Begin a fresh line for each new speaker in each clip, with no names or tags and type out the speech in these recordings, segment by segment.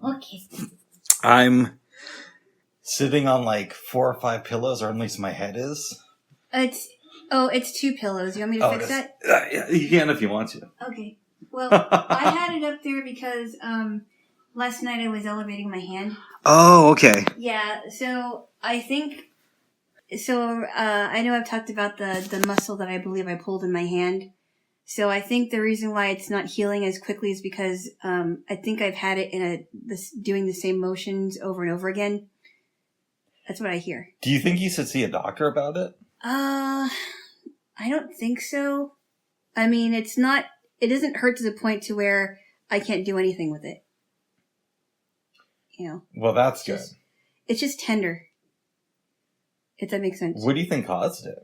Okay.
I'm sitting on like 4 or 5 pillows, or at least my head is.
It's 2 pillows. You want me to fix that?
Yeah, you can if you want to.
Okay. Well, I had it up there because last night I was elevating my hand.
Oh, okay.
Yeah, so I think... So I know I've talked about the muscle that I believe I pulled in my hand. So I think the reason why it's not healing as quickly is because I think I've had it doing the same motions over and over again. That's what I hear.
Do you think you should see a doctor about it?
I don't think so. I mean, it doesn't hurt to the point to where I can't do anything with it. You know.
Well, that's good.
It's just tender. If that makes sense.
What do you think caused it?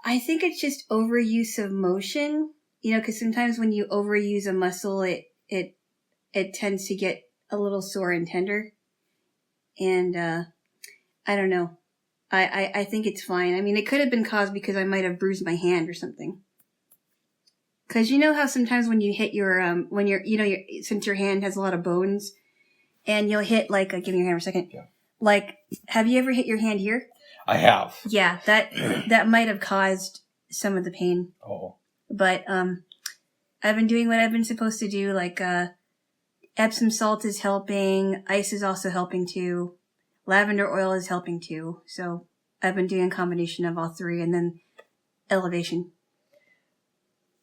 I think it's just overuse of motion. You know, because sometimes when you overuse a muscle, it tends to get a little sore and tender. And I don't know. I think it's fine. I mean, it could have been caused because I might have bruised my hand or something. Because you know how sometimes when you hit your since your hand has a lot of bones, and you'll hit like give me your hand for a second.
Yeah.
Like, have you ever hit your hand here?
I have.
Yeah, that might have caused some of the pain.
Oh.
But I've been doing what I've been supposed to do. Like Epsom salt is helping. Ice is also helping too. Lavender oil is helping too. So I've been doing a combination of all 3, and then elevation.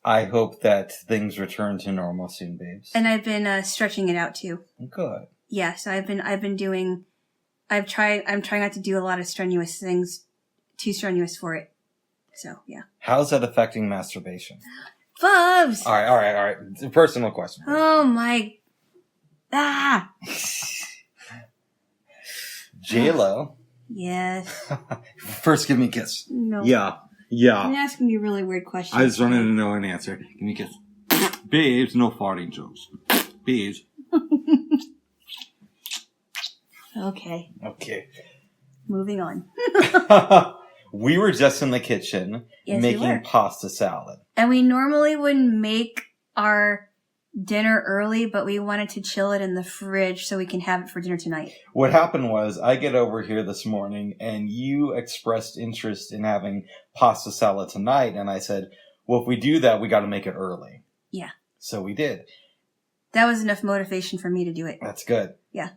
I
hope that things return to normal soon, babes.
And I've been stretching it out too.
Good.
Yeah, so I'm trying not to do a lot of strenuous things, too strenuous for it. So, yeah.
How's that affecting masturbation?
Bubs!
All right. It's a personal question.
Oh, my... Ah!
Jaylo.
Yes.
First, give me a kiss.
No.
Yeah.
You're asking me really weird questions.
I just wanted to know an answer. Give me a kiss. Babes, no farting jokes. Babes.
Okay. Moving on.
We were just in the kitchen making pasta salad.
And we normally wouldn't make our dinner early, but we wanted to chill it in the fridge so we can have it for dinner tonight.
What happened was I get over here this morning and you expressed interest in having pasta salad tonight. And I said, well, if we do that, we got to make it early.
Yeah.
So we did.
That was enough motivation for me to do it.
That's good.
Yeah.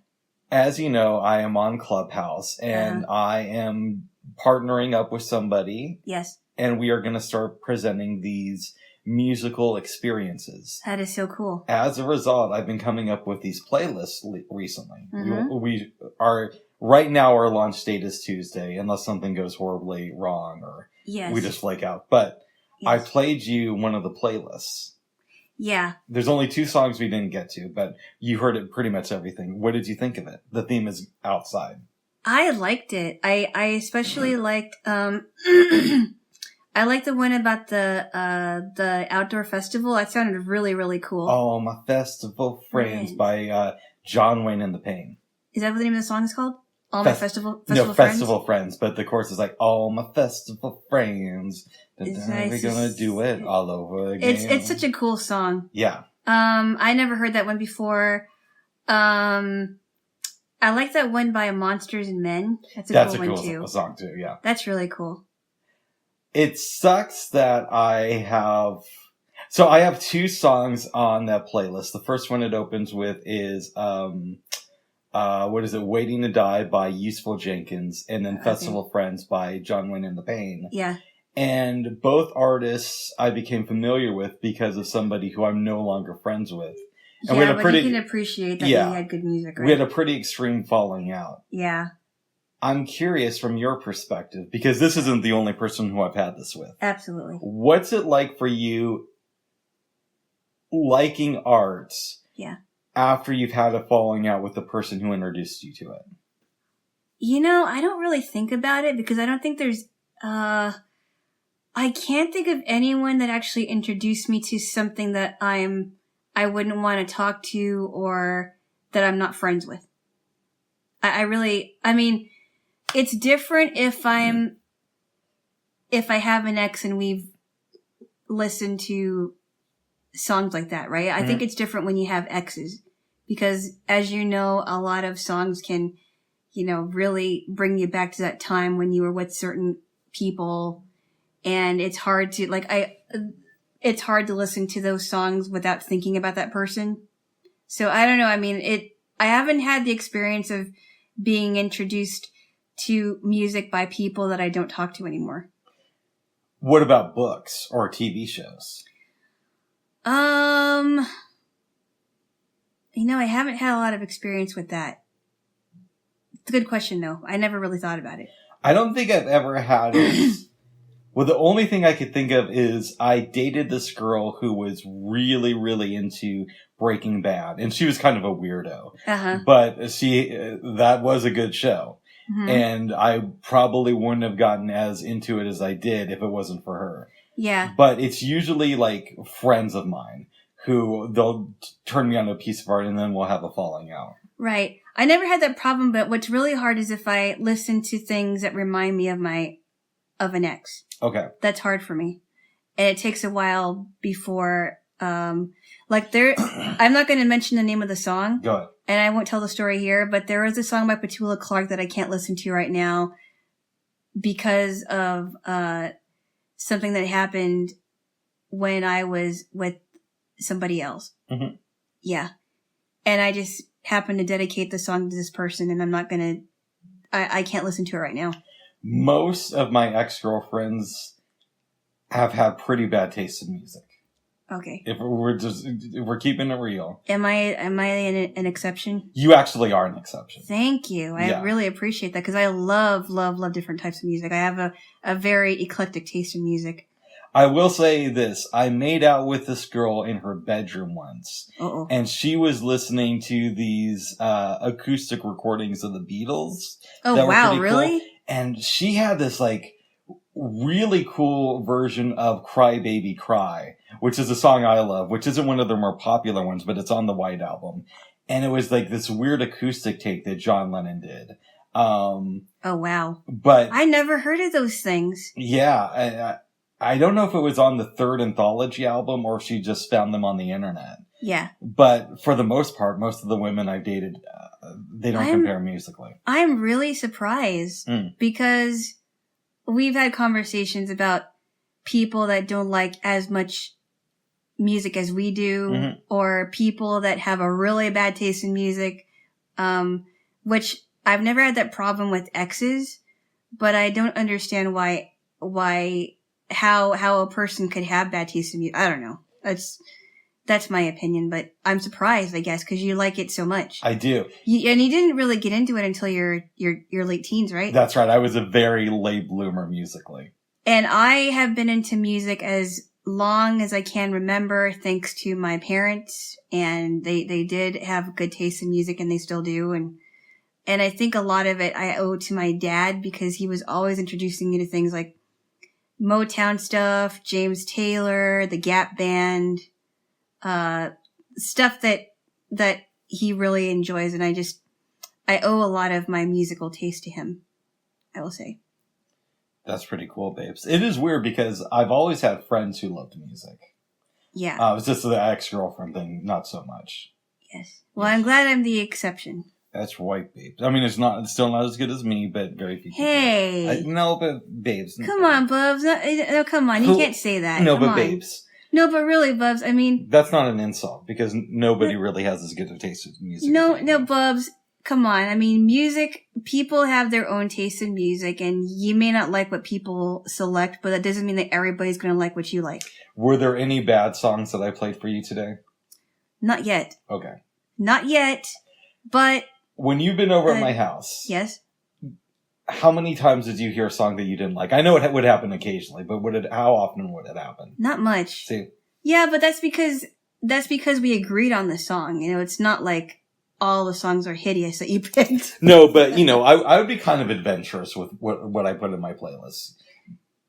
As you know, I am on Clubhouse and I am partnering up with somebody.
Yes.
And we are going to start presenting these musical experiences.
That is so cool.
As a result, I've been coming up with these playlists recently.
Mm-hmm.
We are right now. Our launch date is Tuesday, unless something goes horribly wrong or we just flake out. But I played you one of the playlists.
Yeah.
There's only 2 songs we didn't get to, but you heard it pretty much everything. What did you think of it? The theme is outside.
I liked it. I especially liked I liked the one about the outdoor festival. That sounded really, really cool.
Oh, My Festival Friends by John Wayne and the Pain.
Is that what the name of the song is called? All My Festival Friends?
Festival Friends, but the chorus is like, all my festival friends. We're gonna do it all over again.
It's such a cool song.
Yeah.
I never heard that one before. I like that one by Monsters and Men. That's a cool one too.
That's a song too, yeah.
That's really cool.
It sucks that I have 2 songs on that playlist. The first one it opens with is, Waiting to Die by Useful Jenkins, and then Festival Friends by John Wayne and the Pain.
Yeah.
And both artists I became familiar with because of somebody who I'm no longer friends with. And
you can appreciate that we had good music, right?
We had a pretty extreme falling out.
Yeah.
I'm curious from your perspective, because this isn't the only person who I've had this with.
Absolutely.
What's it like for you liking art after you've had a falling out with the person who introduced you to it?
You know, I don't really think about it because I don't think there's... I can't think of anyone that actually introduced me to something that I wouldn't want to talk to or that I'm not friends with. I mean, it's different if I have an ex and we've listened to songs like that, right? I think it's different when you have exes because as you know, a lot of songs can, really bring you back to that time when you were with certain people, and it's hard to it's hard to listen to those songs without thinking about that person. So I don't know. I mean, I haven't had the experience of being introduced to music by people that I don't talk to anymore.
What about books or TV shows?
I haven't had a lot of experience with that. It's a good question, though. I never really thought about it.
I don't think I've ever had it. Well, the only thing I could think of is I dated this girl who was really, really into Breaking Bad, and she was kind of a weirdo.
Uh-huh.
But that was a good show. Mm-hmm. And I probably wouldn't have gotten as into it as I did if it wasn't for her.
Yeah.
But it's usually like friends of mine who they'll turn me on to a piece of art and then we'll have a falling out.
Right. I never had that problem, but what's really hard is if I listen to things that remind me of an ex.
Okay.
That's hard for me. And it takes a while before, I'm not going to mention the name of the song.
Go ahead.
And I won't tell the story here, but there is a song by Petula Clark that I can't listen to right now because of, something that happened when I was with somebody else.
Mm-hmm.
Yeah. And I just happened to dedicate the song to this person, and I'm not going to, I can't listen to it right now.
Most of my ex-girlfriends have had pretty bad taste in music.
Okay.
If we're keeping it real.
Am I an exception?
You actually are an exception.
Thank you. I really appreciate that because I love different types of music. I have a very eclectic taste in music.
I will say this. I made out with this girl in her bedroom once.
Uh-oh.
And she was listening to these acoustic recordings of the Beatles.
Oh, wow, really?
Cool. And she had this really cool version of Cry Baby Cry, which is a song I love, which isn't one of their more popular ones, but it's on the White Album. And it was like this weird acoustic take that John Lennon did.
Oh, wow.
But
I never heard of those things.
Yeah. I don't know if it was on the third anthology album or if she just found them on the internet.
Yeah.
But for the most part, most of the women I've dated, they don't compare musically.
I'm really surprised because we've had conversations about people that don't like as much music as we do, or people that have a really bad taste in music, which I've never had that problem with exes, but I don't understand how a person could have bad taste in music. I don't know. That's my opinion, but I'm surprised, I guess, because you like it so much.
I do.
And you didn't really get into it until your late teens, right?
That's right. I was a very late bloomer musically.
And I have been into music as long as I can remember, thanks to my parents. And they did have good taste in music, and they still do. And I think a lot of it I owe to my dad, because he was always introducing me to things like Motown stuff, James Taylor, the Gap Band, stuff that he really enjoys, and I owe a lot of my musical taste to him, I will say.
That's pretty cool, babes. It is weird because I've always had friends who loved music.
Yeah.
It was just the ex-girlfriend thing, not so much.
Yes. Well, I'm glad I'm the exception.
That's right, babes. I mean, it's still not as good as me, but very few people.
Hey.
No, but babes.
Come on, Bubs. No, come on. You can't say that.
No,
come
but
on.
babes.
No, but really, Bubs, I mean...
That's not an insult, because nobody really has as good a taste in music.
No, Bubs, come on. I mean, music, people have their own taste in music, and you may not like what people select, but that doesn't mean that everybody's going to like what you like.
Were there any bad songs that I played for you today?
Not yet.
Okay.
Not yet, but...
When you've been over at my house...
Yes?
How many times did you hear a song that you didn't like? I know it would happen occasionally, but how often would it happen?
Not much.
See?
Yeah, but that's because we agreed on the song. You know, it's not like all the songs are hideous that you picked.
No, but I would be kind of adventurous with what I put in my playlist.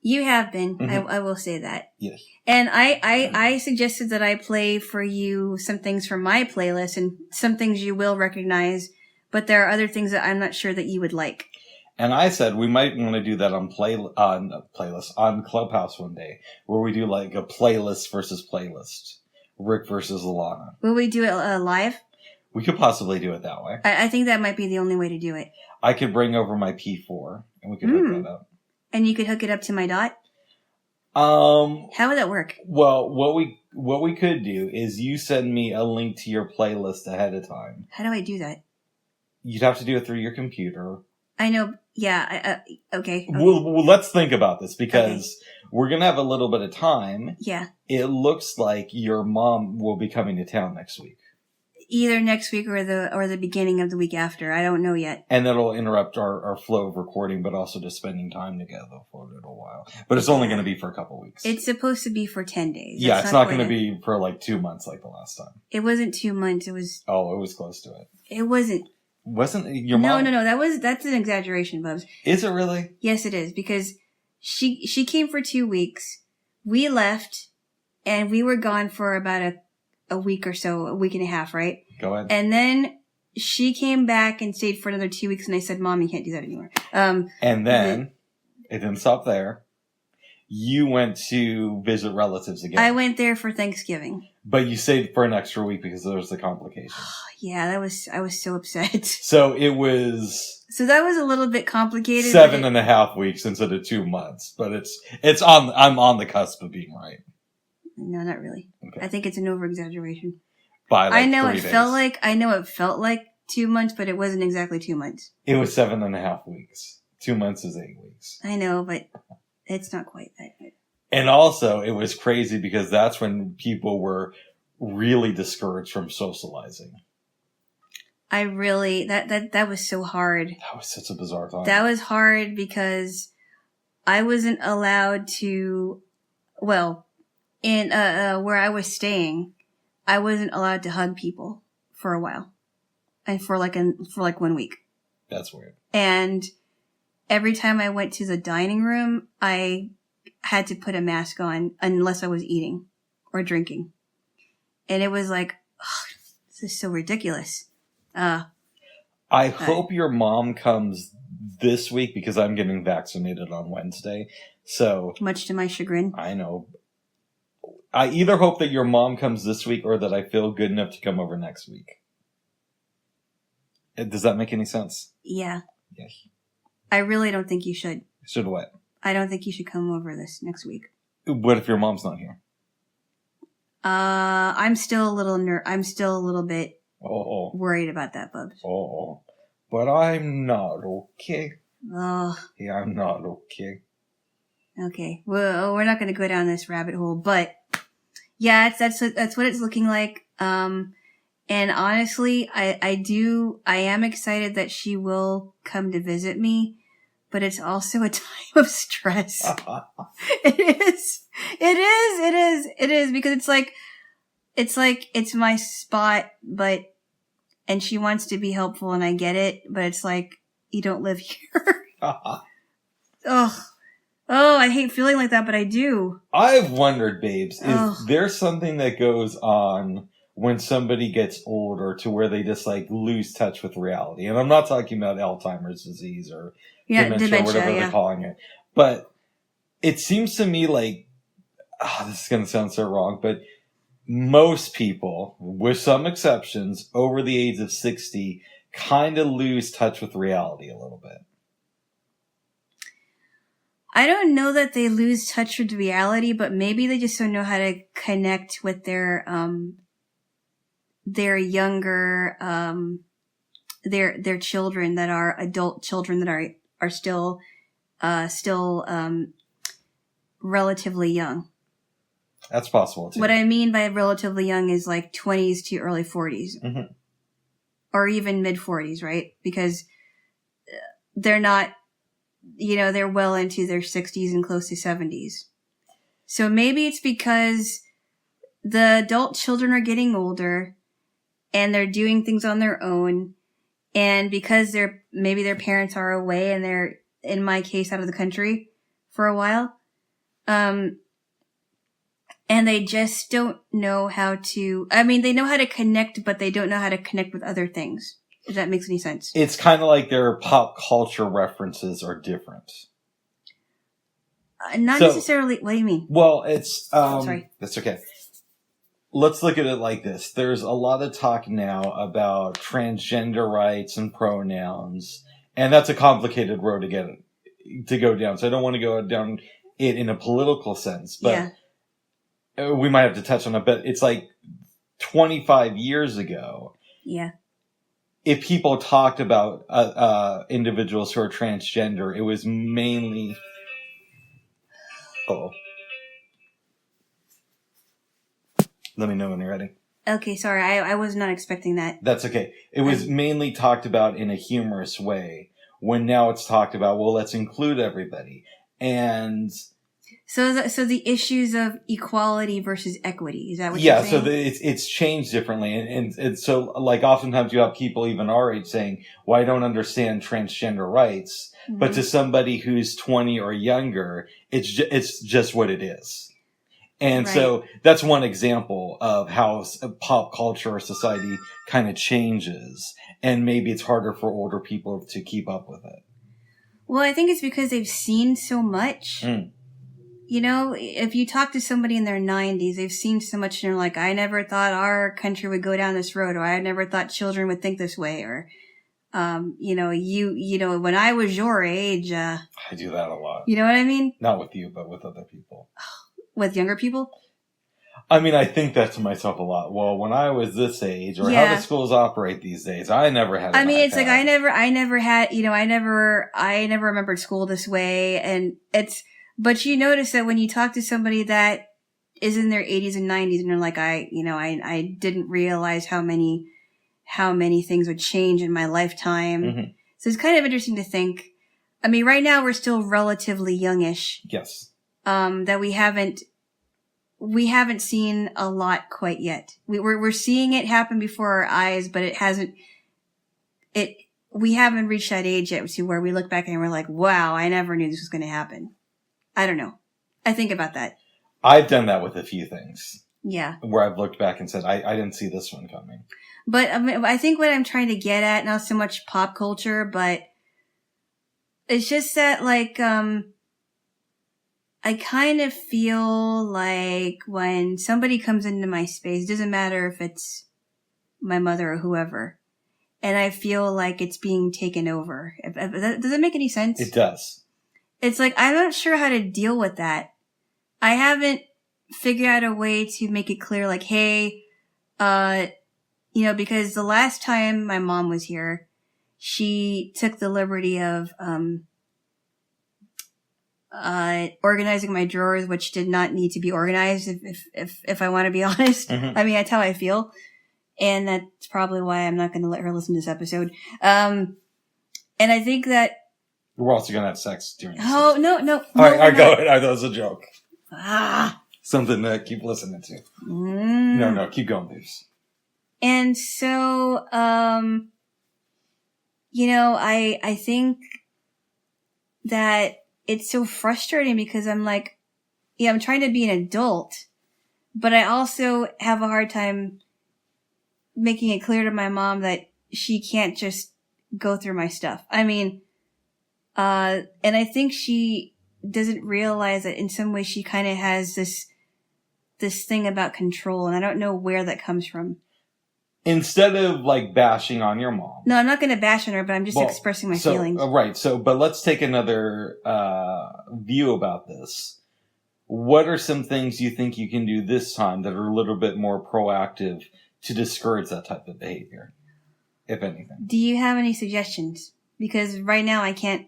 You have been. Mm-hmm. I will say that.
Yes.
And I suggested that I play for you some things from my playlist, and some things you will recognize, but there are other things that I'm not sure that you would like.
And I said we might want to do that on Clubhouse one day, where we do like a playlist versus playlist, Rick versus Alana.
Will we do it live?
We could possibly do it that way.
I think that might be the only way to do it.
I could bring over my P4 and we could hook that up.
And you could hook it up to my dot? How would that work?
Well, what we could do is you send me a link to your playlist ahead of time.
How do I do that?
You'd have to do it through your computer.
I know. Yeah. Okay.
Well, let's think about this because we're going to have a little bit of time.
Yeah.
It looks like your mom will be coming to town next week.
Either next week or the beginning of the week after. I don't know yet.
And that'll interrupt our flow of recording, but also just spending time together for a little while. But it's only going to be for a couple weeks.
It's supposed to be for 10 days.
Yeah, it's not going to be for like 2 months like the last time.
It wasn't 2 months. It was...
Oh, it was close to it.
It wasn't...
Wasn't your mom?
No. That's an exaggeration, Bubs.
Is it really?
Yes, it is. Because she came for 2 weeks. We left, and we were gone for about a week or so, a week and a half, right?
Go ahead.
And then she came back and stayed for another 2 weeks, and I said, Mom, you can't do that anymore.
And then it didn't stop there. You went to visit relatives again.
I went there for Thanksgiving.
But you stayed for an extra week because there was the complication.
Yeah, I was so upset.
So it was...
So that was a little bit complicated.
7.5 weeks instead of 2 months. But I'm on the cusp of being right.
No, not really.
Okay.
I think it's an over-exaggeration.
By like
I know
3
it
days.
felt like 2 months, but it wasn't exactly 2 months.
It was 7.5 weeks. 2 months is 8 weeks.
I know, but it's not quite that good.
And also, it was crazy because that's when people were really discouraged from socializing.
I really, that was so hard.
That was such a bizarre time.
That was hard because I wasn't allowed to, well, in, where I was staying, I wasn't allowed to hug people for a while. And for like 1 week.
That's weird.
And every time I went to the dining room, I had to put a mask on unless I was eating or drinking. And it was like, oh, this is so ridiculous.
I hope your mom comes this week because I'm getting vaccinated on Wednesday. So
much to my chagrin.
I know. I either hope that your mom comes this week or that I feel good enough to come over next week. Does that make any sense?
Yeah.
Yes.
I really don't think you should.
Should what?
I don't think you should come over this next week.
What if your mom's not here?
I'm still a little bit
Oh.
worried about that, Bubs.
Oh. But I'm not okay.
Oh.
Yeah, I'm not okay.
Okay. Well, we're not going to go down this rabbit hole, but yeah, that's what it's looking like. And honestly, I am excited that she will come to visit me, but it's also a time of stress. It is because it's like it's my spot, and she wants to be helpful and I get it, but it's like, you don't live here. Oh, I hate feeling like that, but I do.
I've wondered, babes, is there something that goes on when somebody gets older to where they just like lose touch with reality? And I'm not talking about Alzheimer's disease or dementia, whatever they're calling it. But it seems to me like, this is going to sound so wrong, but most people, with some exceptions, over the age of 60, kind of lose touch with reality a little bit.
I don't know that they lose touch with reality, but maybe they just don't know how to connect with their younger, their children that are adult children that are still relatively young.
That's possible too.
What I mean by relatively young is like 20s to early 40s.
Mm-hmm.
Or even mid 40s, right? Because they're not, they're well into their 60s and close to 70s. So maybe it's because the adult children are getting older and they're doing things on their own. And because maybe their parents are away and they're, in my case, out of the country for a while. And they just don't know how to, they know how to connect, but they don't know how to connect with other things. If that makes any sense.
It's kind of like their pop culture references are different.
Not necessarily. What do you mean?
Well, it's,
sorry.
That's okay. let's look at it like this. There's a lot of talk now about transgender rights and pronouns, and that's a complicated road to go down. So I don't want to go down it in a political sense, but we might have to touch on it. But it's like 25 years ago.
Yeah.
If people talked about individuals who are transgender, it was mainly. Oh. Let me know when you're ready.
Okay, sorry. I was not expecting that.
That's okay. It was mainly talked about in a humorous way, when now it's talked about, well, let's include everybody. And
so the issues of equality versus equity, is that what you're saying?
Yeah, so it's changed differently. And so, like, oftentimes you have people even our age saying, well, I don't understand transgender rights. Mm-hmm. But to somebody who's 20 or younger, it's just what it is. And so that's one example of how pop culture or society kind of changes. And maybe it's harder for older people to keep up with it.
Well, I think it's because they've seen so much. Mm. You know, if you talk to somebody in their 90s, they've seen so much and they're like, I never thought our country would go down this road, or I never thought children would think this way, or, you know, when I was your age. I
do that a lot.
You know what I mean?
Not with you, but with other people.
With younger people?
I mean, I think that to myself a lot. Well, when I was this age, or how the schools operate these days, I never had.
It's like I never had. You know, I never remembered school this way, and it's. But you notice that when you talk to somebody that is in their 80s and 90s, and they're like, I didn't realize how many things would change in my lifetime. Mm-hmm. So it's kind of interesting to think. I mean, right now we're still relatively youngish.
Yes.
That we haven't seen a lot quite yet. We're seeing it happen before our eyes, but we haven't reached that age yet to where we look back and we're like, wow, I never knew this was going to happen. I don't know. I think about that.
I've done that with a few things.
Yeah.
Where I've looked back and said, I didn't see this one coming.
But I think what I'm trying to get at, not so much pop culture, but it's just that, like, I kind of feel like when somebody comes into my space, it doesn't matter if it's my mother or whoever, and I feel like it's being taken over. Does that make any sense?
It does.
It's like, I'm not sure how to deal with that. I haven't figured out a way to make it clear, like, hey, you know, because the last time my mom was here, she took the liberty of, organizing my drawers, which did not need to be organized, if I want to be honest. Mm-hmm. I mean, that's how I feel. And that's probably why I'm not going to let her listen to this episode. And I think that.
We're also going to have sex during this.
Oh, no.
All right, go ahead. That was a joke. Something to keep listening to. No, keep going, please.
And so, you know, I think that it's so frustrating because I'm like, yeah, I'm trying to be an adult, but I also have a hard time making it clear to my mom that she can't just go through my stuff. I mean, and I think she doesn't realize that in some way she kind of has this thing about control, and I don't know where that comes from.
Instead of like bashing on your mom.
No, I'm not going to bash on her, but I'm just expressing my feelings.
Right. So, but let's take another view about this. What are some things you think you can do this time that are a little bit more proactive to discourage that type of behavior, if anything?
Do you have any suggestions? Because right now I can't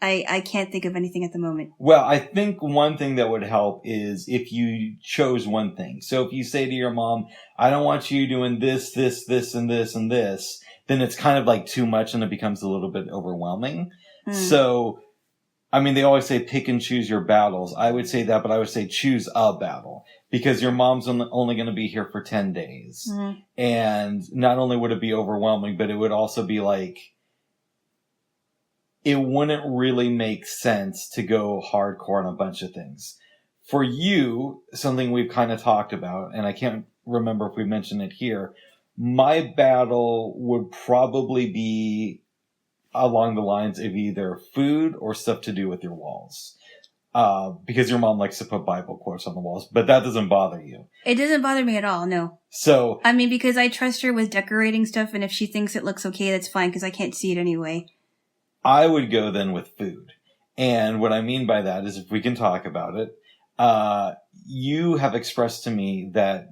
think of anything at the moment.
Well, I think one thing that would help is if you chose one thing. So if you say to your mom, I don't want you doing this, this, this, and this, and this, then it's kind of like too much and it becomes a little bit overwhelming. So, I mean, they always say pick and choose your battles. I would say that, but I would say choose a battle because your mom's only going to be here for 10 days. Mm-hmm. And not only would it be overwhelming, but it would also be like, it wouldn't really make sense to go hardcore on a bunch of things. For you, something we've kind of talked about, and I can't remember if we mentioned it here, my battle would probably be along the lines of either food or stuff to do with your walls. Because your mom likes to put Bible quotes on the walls, but that doesn't bother you.
It doesn't bother me at all, no.
So,
I mean, because I trust her with decorating stuff, and if she thinks it looks okay, that's fine, because I can't see it anyway.
I would go then with food. And what I mean by that is, if we can talk about it, you have expressed to me that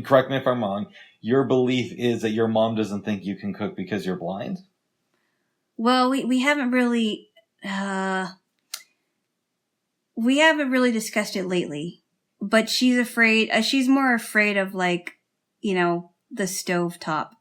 correct me if I'm wrong, your belief is that your mom doesn't think you can cook because you're blind?
Well, we haven't really, discussed it lately. But she's afraid, she's more afraid of, like, the stove top.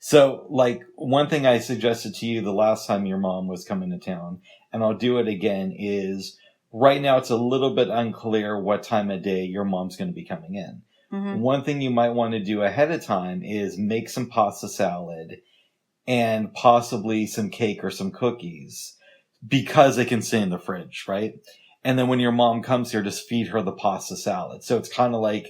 So, like, one thing I suggested to you the last time your mom was coming to town, and I'll do it again, is right now it's a little bit unclear what time of day your mom's going to be coming in. Mm-hmm. One thing you might want to do ahead of time is make some pasta salad and possibly some cake or some cookies, because they can stay in the fridge, right? And then when your mom comes here, just feed her the pasta salad. So it's kind of like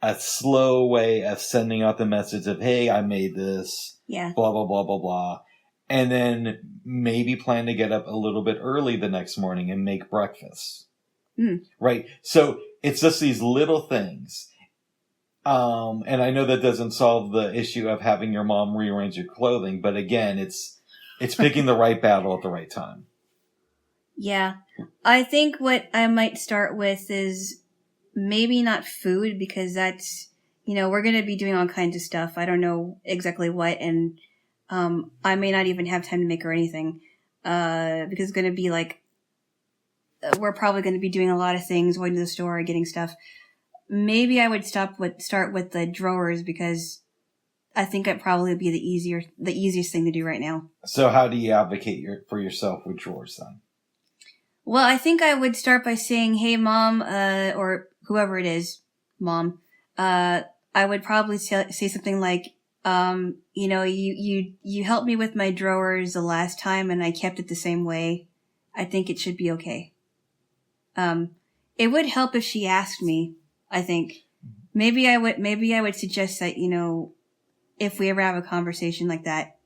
a slow way of sending out the message of, hey, I made this, blah, blah, blah, blah, blah. And then maybe plan to get up a little bit early the next morning and make breakfast. Right? So it's just these little things. And I know that doesn't solve the issue of having your mom rearrange your clothing, but again, it's picking the right battle at the right time.
Yeah. I think what I might start with is maybe not food, because that's, we're going to be doing all kinds of stuff. I don't know exactly what, and I may not even have time to make her anything, because it's going to be like, we're probably going to be doing a lot of things, going to the store, getting stuff. Maybe I would start with the drawers, because I think it'd probably be the easiest thing to do right now. So
how do you advocate for yourself with drawers then?
Well, I think I would start by saying, hey, Mom, or whoever it is, Mom, I would probably say something like, you helped me with my drawers the last time and I kept it the same way. I think it should be okay. It would help if she asked me, I think. Maybe I would suggest that, if we ever have a conversation like that,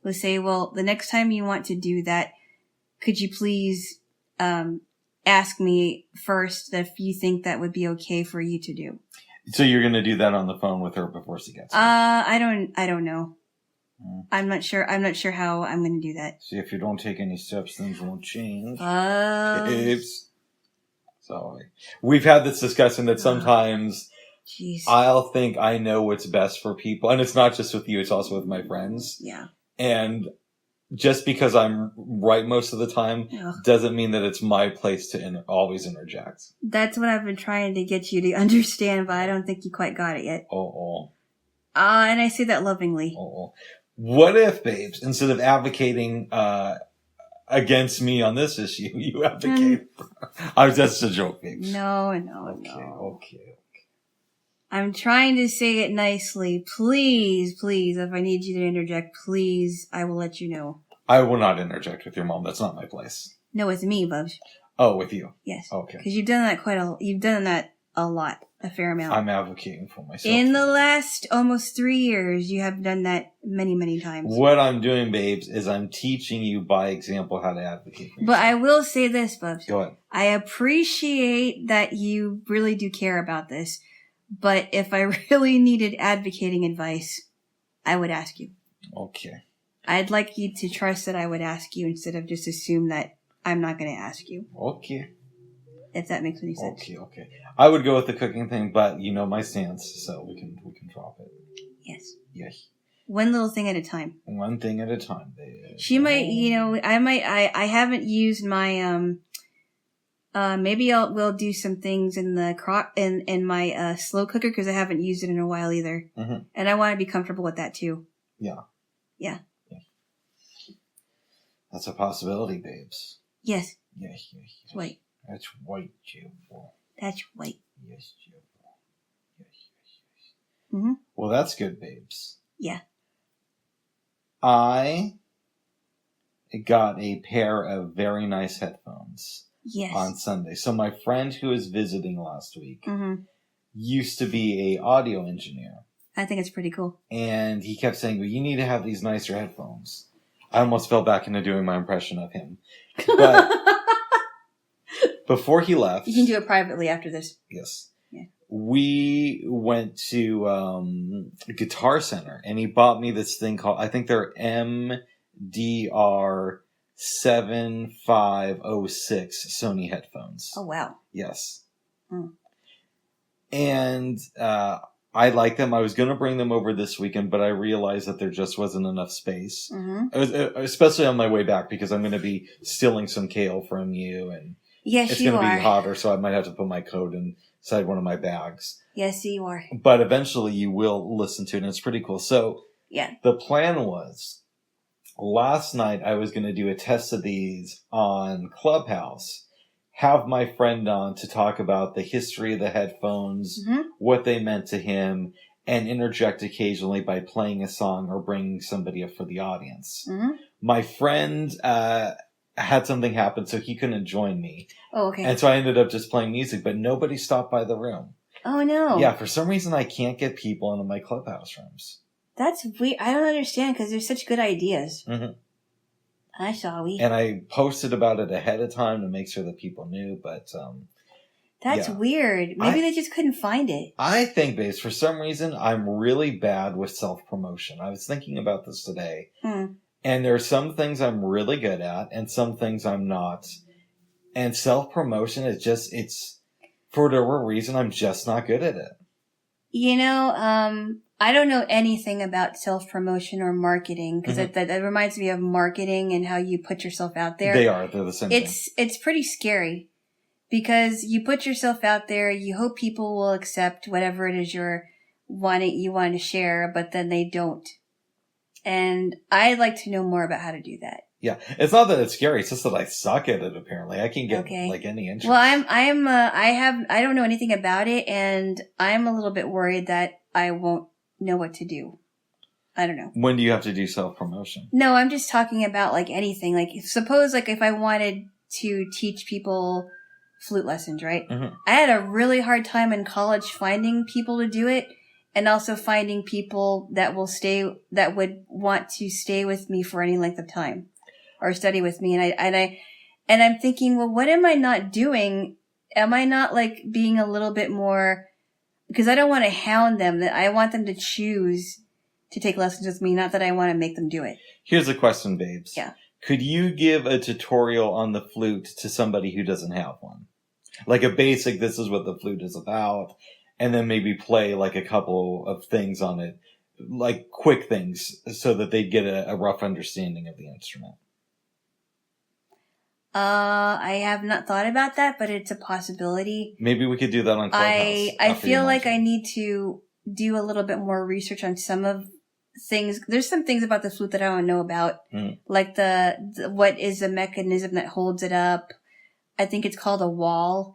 we'll say, well, the next time you want to do that, could you please ask me first if you think that would be okay for you to do.
So you're going to do that on the phone with her before she gets here? I
don't know. I'm not sure how I'm going to do that.
See, if you don't take any steps, things won't change.
Oops.
Sorry. We've had this discussion that sometimes I'll think I know what's best for people. And it's not just with you, it's also with my friends.
Yeah.
And just because I'm right most of the time doesn't mean that it's my place to always interject.
That's what I've been trying to get you to understand, but I don't think you quite got it yet. And I say that lovingly.
What if, babes, instead of advocating against me on this issue, you advocate that's a joke, babes.
No.
Okay.
I'm trying to say it nicely. Please, if I need you to interject, please, I will let you know.
I will not interject with your mom. That's not my place.
No, with me, Bubs.
Oh, with you?
Yes.
Okay.
Because you've done that a lot, a fair amount.
I'm advocating for myself.
In the last almost 3 years, you have done that many, many times.
What I'm doing, babes, is I'm teaching you by example how to advocate for yourself.
But I will say this, Bubs.
Go ahead.
I appreciate that you really do care about this. But if I really needed advocating advice, I would ask you.
Okay.
I'd like you to trust that I would ask you instead of just assume that I'm not going to ask you.
Okay.
If that makes any sense.
Okay. I would go with the cooking thing, but you know my stance, so we can drop it.
Yes.
Yes.
One little thing at a time.
One thing at a time.
She might, I haven't used my, maybe we'll do some things in the in my slow cooker, because I haven't used it in a while either, and I want to be comfortable with that too.
Yeah. That's a possibility, babes.
Yes.
Yes.
It's white.
That's white, Jaylo.
That's white.
Yes, Jaylo. Yes. Well, that's good, babes.
Yeah.
I got a pair of very nice headphones.
Yes.
On Sunday. So my friend who was visiting last week used to be a audio engineer.
I think it's pretty cool.
And he kept saying, well, you need to have these nicer headphones. I almost fell back into doing my impression of him. But before he left.
You can do it privately after this.
Yes.
Yeah.
We went to Guitar Center, and he bought me this thing called, I think they're MDR 7506 Sony headphones.
Oh, wow.
Yes.
Hmm.
And I like them. I was going to bring them over this weekend, but I realized that there just wasn't enough space.
Mm-hmm.
Especially on my way back, because I'm going to be stealing some kale from you, and
yes,
it's
you
going to
are.
be hotter, so I might have to put my coat inside one of my bags.
Yes, you are.
But eventually you will listen to it, and it's pretty cool. So
yeah,
the plan was, last night I was going to do a test of these on Clubhouse, have my friend on to talk about the history of the headphones,
mm-hmm.
what they meant to him, and interject occasionally by playing a song or bringing somebody up for the audience.
Mm-hmm.
My friend had something happen, so he couldn't join me.
Oh, okay.
And so I ended up just playing music, but nobody stopped by the room.
Oh, no.
Yeah, for some reason I can't get people into my Clubhouse rooms.
That's weird. I don't understand, because there's such good ideas.
Mm-hmm. And I posted about it ahead of time to make sure that people knew, but
that's weird. Maybe they just couldn't find it.
I think, babes, for some reason I'm really bad with self-promotion. I was thinking about this today, and there are some things I'm really good at and some things I'm not. And self-promotion is just, it's, for whatever reason, I'm just not good at it.
You know, I don't know anything about self-promotion or marketing, because that reminds me of marketing and how you put yourself out there.
They're the same thing.
It's pretty scary, because you put yourself out there, you hope people will accept whatever it is you want to share, but then they don't. And I'd like to know more about how to do that.
Yeah, it's not that it's scary. It's just that I suck at it. Apparently, I can get like any interest.
Well, I don't know anything about it, and I'm a little bit worried that I won't know what to do. I don't know.
When do you have to do self-promotion?
No, I'm just talking about like anything. Like suppose like if I wanted to teach people flute lessons, right?
Mm-hmm.
I had a really hard time in college finding people to do it, and also finding people that would want to stay with me for any length of time or study with me. And I'm thinking, well, what am I not doing? Am I not like being a little bit more, because I don't want to hound them, that I want them to choose to take lessons with me, not that I want to make them do it.
Here's a question, babes.
Yeah.
Could you give a tutorial on the flute to somebody who doesn't have one? Like a basic, this is what the flute is about, and then maybe play like a couple of things on it, like quick things, so that they get a rough understanding of the instrument.
I have not thought about that, but it's a possibility.
Maybe we could do that on Clubhouse.
I feel like I need to do a little bit more research on some of things. There's some things about the flute that I don't know about, like the what is the mechanism that holds it up. I think it's called a wall.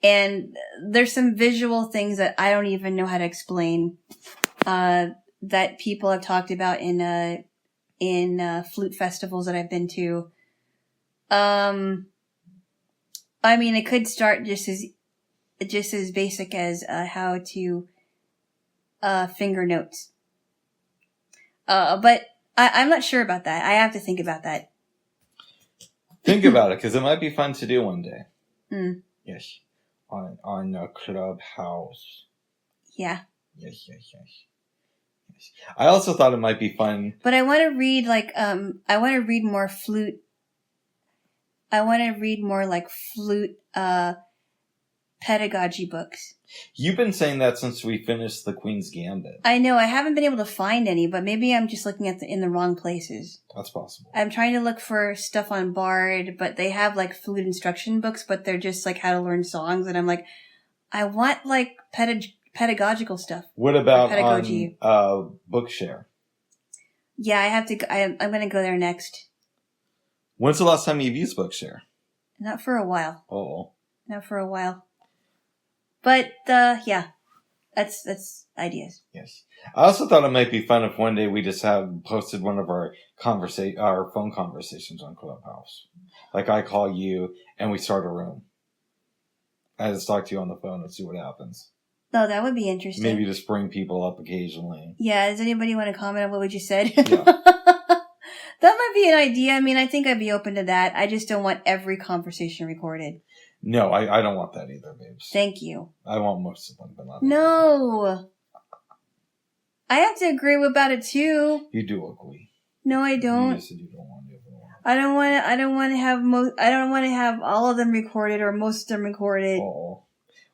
And there's some visual things that I don't even know how to explain, that people have talked about in flute festivals that I've been to. I mean, it could start just as basic as how to finger notes. But I'm not sure about that. I have to think about that.
Think about it, because it might be fun to do one day. Yes, on a Clubhouse.
Yeah.
Yes. I also thought it might be fun.
But I want to read I want to read more flute. I want to read more like flute pedagogy books.
You've been saying that since we finished The Queen's Gambit.
I know. I haven't been able to find any, but maybe I'm just looking in the wrong places.
That's possible.
I'm trying to look for stuff on Bard, but they have like flute instruction books, but they're just like how to learn songs. And I'm like, I want like pedagogical stuff.
What about on Bookshare?
Yeah, I have to. I'm going to go there next.
When's the last time you've used Bookshare?
Not for a while.
Oh.
Not for a while. But, yeah. That's ideas.
Yes. I also thought it might be fun if one day we just posted one of our phone conversations on Clubhouse. Like I call you and we start a room. I just talk to you on the phone and see what happens.
Oh, that would be interesting.
Maybe just bring people up occasionally.
Yeah, does anybody want to comment on what we just said?
Yeah.
That might be an idea. I mean, I think I'd be open to that. I just don't want every conversation recorded.
No, I don't want that either, babes.
Thank you.
I want most of them, but not.
No. I have to agree about it too.
You do agree.
No, I don't.
You said you don't want it.
I don't want to have I don't want to have all of them recorded or most of them recorded.
Oh.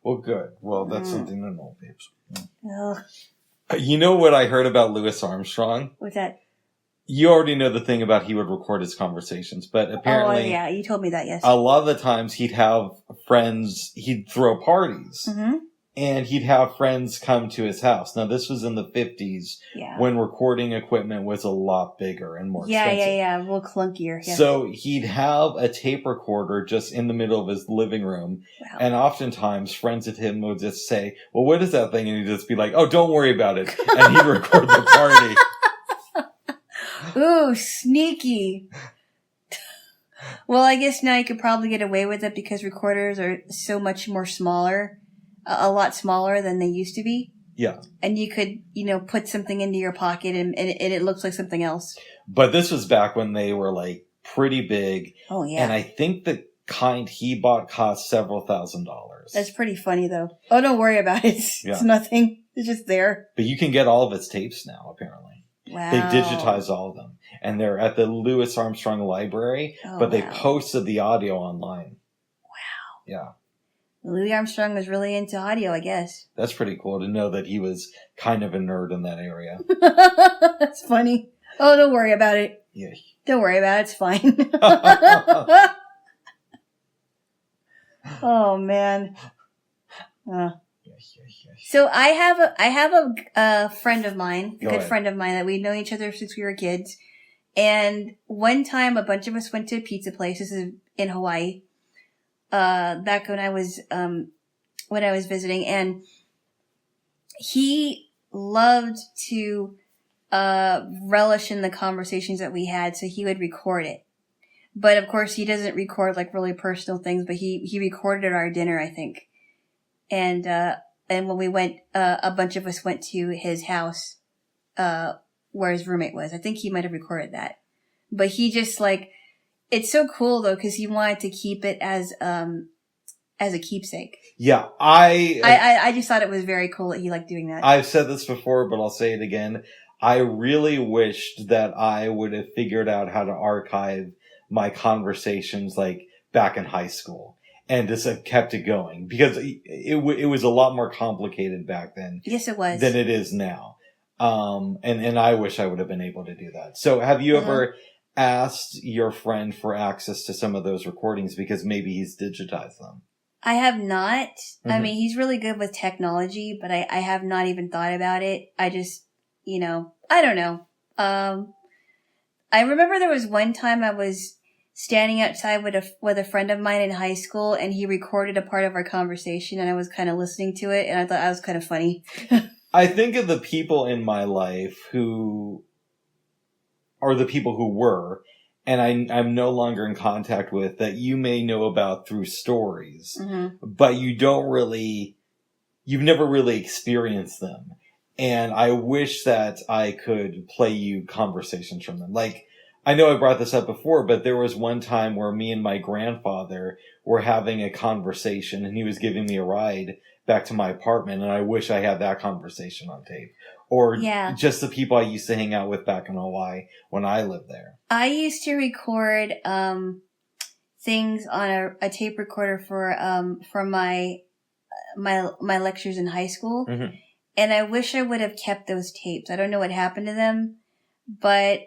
Well, good. Well, that's something to know, babes.
Ugh.
You know what I heard about Louis Armstrong?
What's that?
You already know the thing about he would record his conversations, but apparently...
Oh, yeah, you told me that, yes.
A lot of the times he'd have friends, he'd throw parties, and he'd have friends come to his house. Now, this was in the 50s, when recording equipment was a lot bigger and more expensive.
Yeah, a little clunkier. Yeah.
So he'd have a tape recorder just in the middle of his living room, and oftentimes friends of him would just say, well, what is that thing? And he'd just be like, oh, don't worry about it. And he'd record the party.
Ooh, sneaky. Well, I guess now you could probably get away with it because recorders are so much more smaller, a lot smaller than they used to be.
Yeah.
And you could, put something into your pocket and it looks like something else.
But this was back when they were like pretty big.
Oh, yeah.
And I think the kind he bought cost several $1,000s.
That's pretty funny though. Oh, don't worry about it. It's nothing. It's just there.
But you can get all of his tapes now, apparently.
Wow.
They digitized all of them. And they're at the Louis Armstrong Library, but they posted the audio online.
Wow.
Yeah.
Louis Armstrong was really into audio, I guess.
That's pretty cool to know that he was kind of a nerd in that area.
That's funny. Oh, don't worry about it.
Yeah.
Don't worry about it. It's fine. Oh, man. So I have a friend of mine, a good friend of mine that we've known each other since we were kids. And one time a bunch of us went to a pizza place. This is in Hawaii. Back when I was visiting, and he loved to, relish in the conversations that we had. So he would record it. But of course he doesn't record like really personal things, but he recorded our dinner, I think. And when we went, a bunch of us went to his house, where his roommate was. I think he might have recorded that. But he just it's so cool though, cause he wanted to keep it as a keepsake.
Yeah,
I just thought it was very cool that he liked doing that.
I've said this before, but I'll say it again. I really wished that I would have figured out how to archive my conversations back in high school. And just have kept it going because it was a lot more complicated back then.
Yes, it was.
Than it is now. And I wish I would have been able to do that. So have you ever asked your friend for access to some of those recordings because maybe he's digitized them?
I have not. I mean, he's really good with technology, but I have not even thought about it. I just, I don't know. I remember there was one time I was standing outside with a friend of mine in high school, and he recorded a part of our conversation, and I was kind of listening to it, and I thought that was kind of funny.
I think of the people in my life who are the people who were, and I'm no longer in contact with, that you may know about through stories, but you've never really experienced them. And I wish that I could play you conversations from them. I know I brought this up before, but there was one time where me and my grandfather were having a conversation, and he was giving me a ride back to my apartment, and I wish I had that conversation on tape. Or just the people I used to hang out with back in Hawaii when I lived there. I
used to record things on a tape recorder for my lectures in high school, and I wish I would have kept those tapes. I don't know what happened to them, but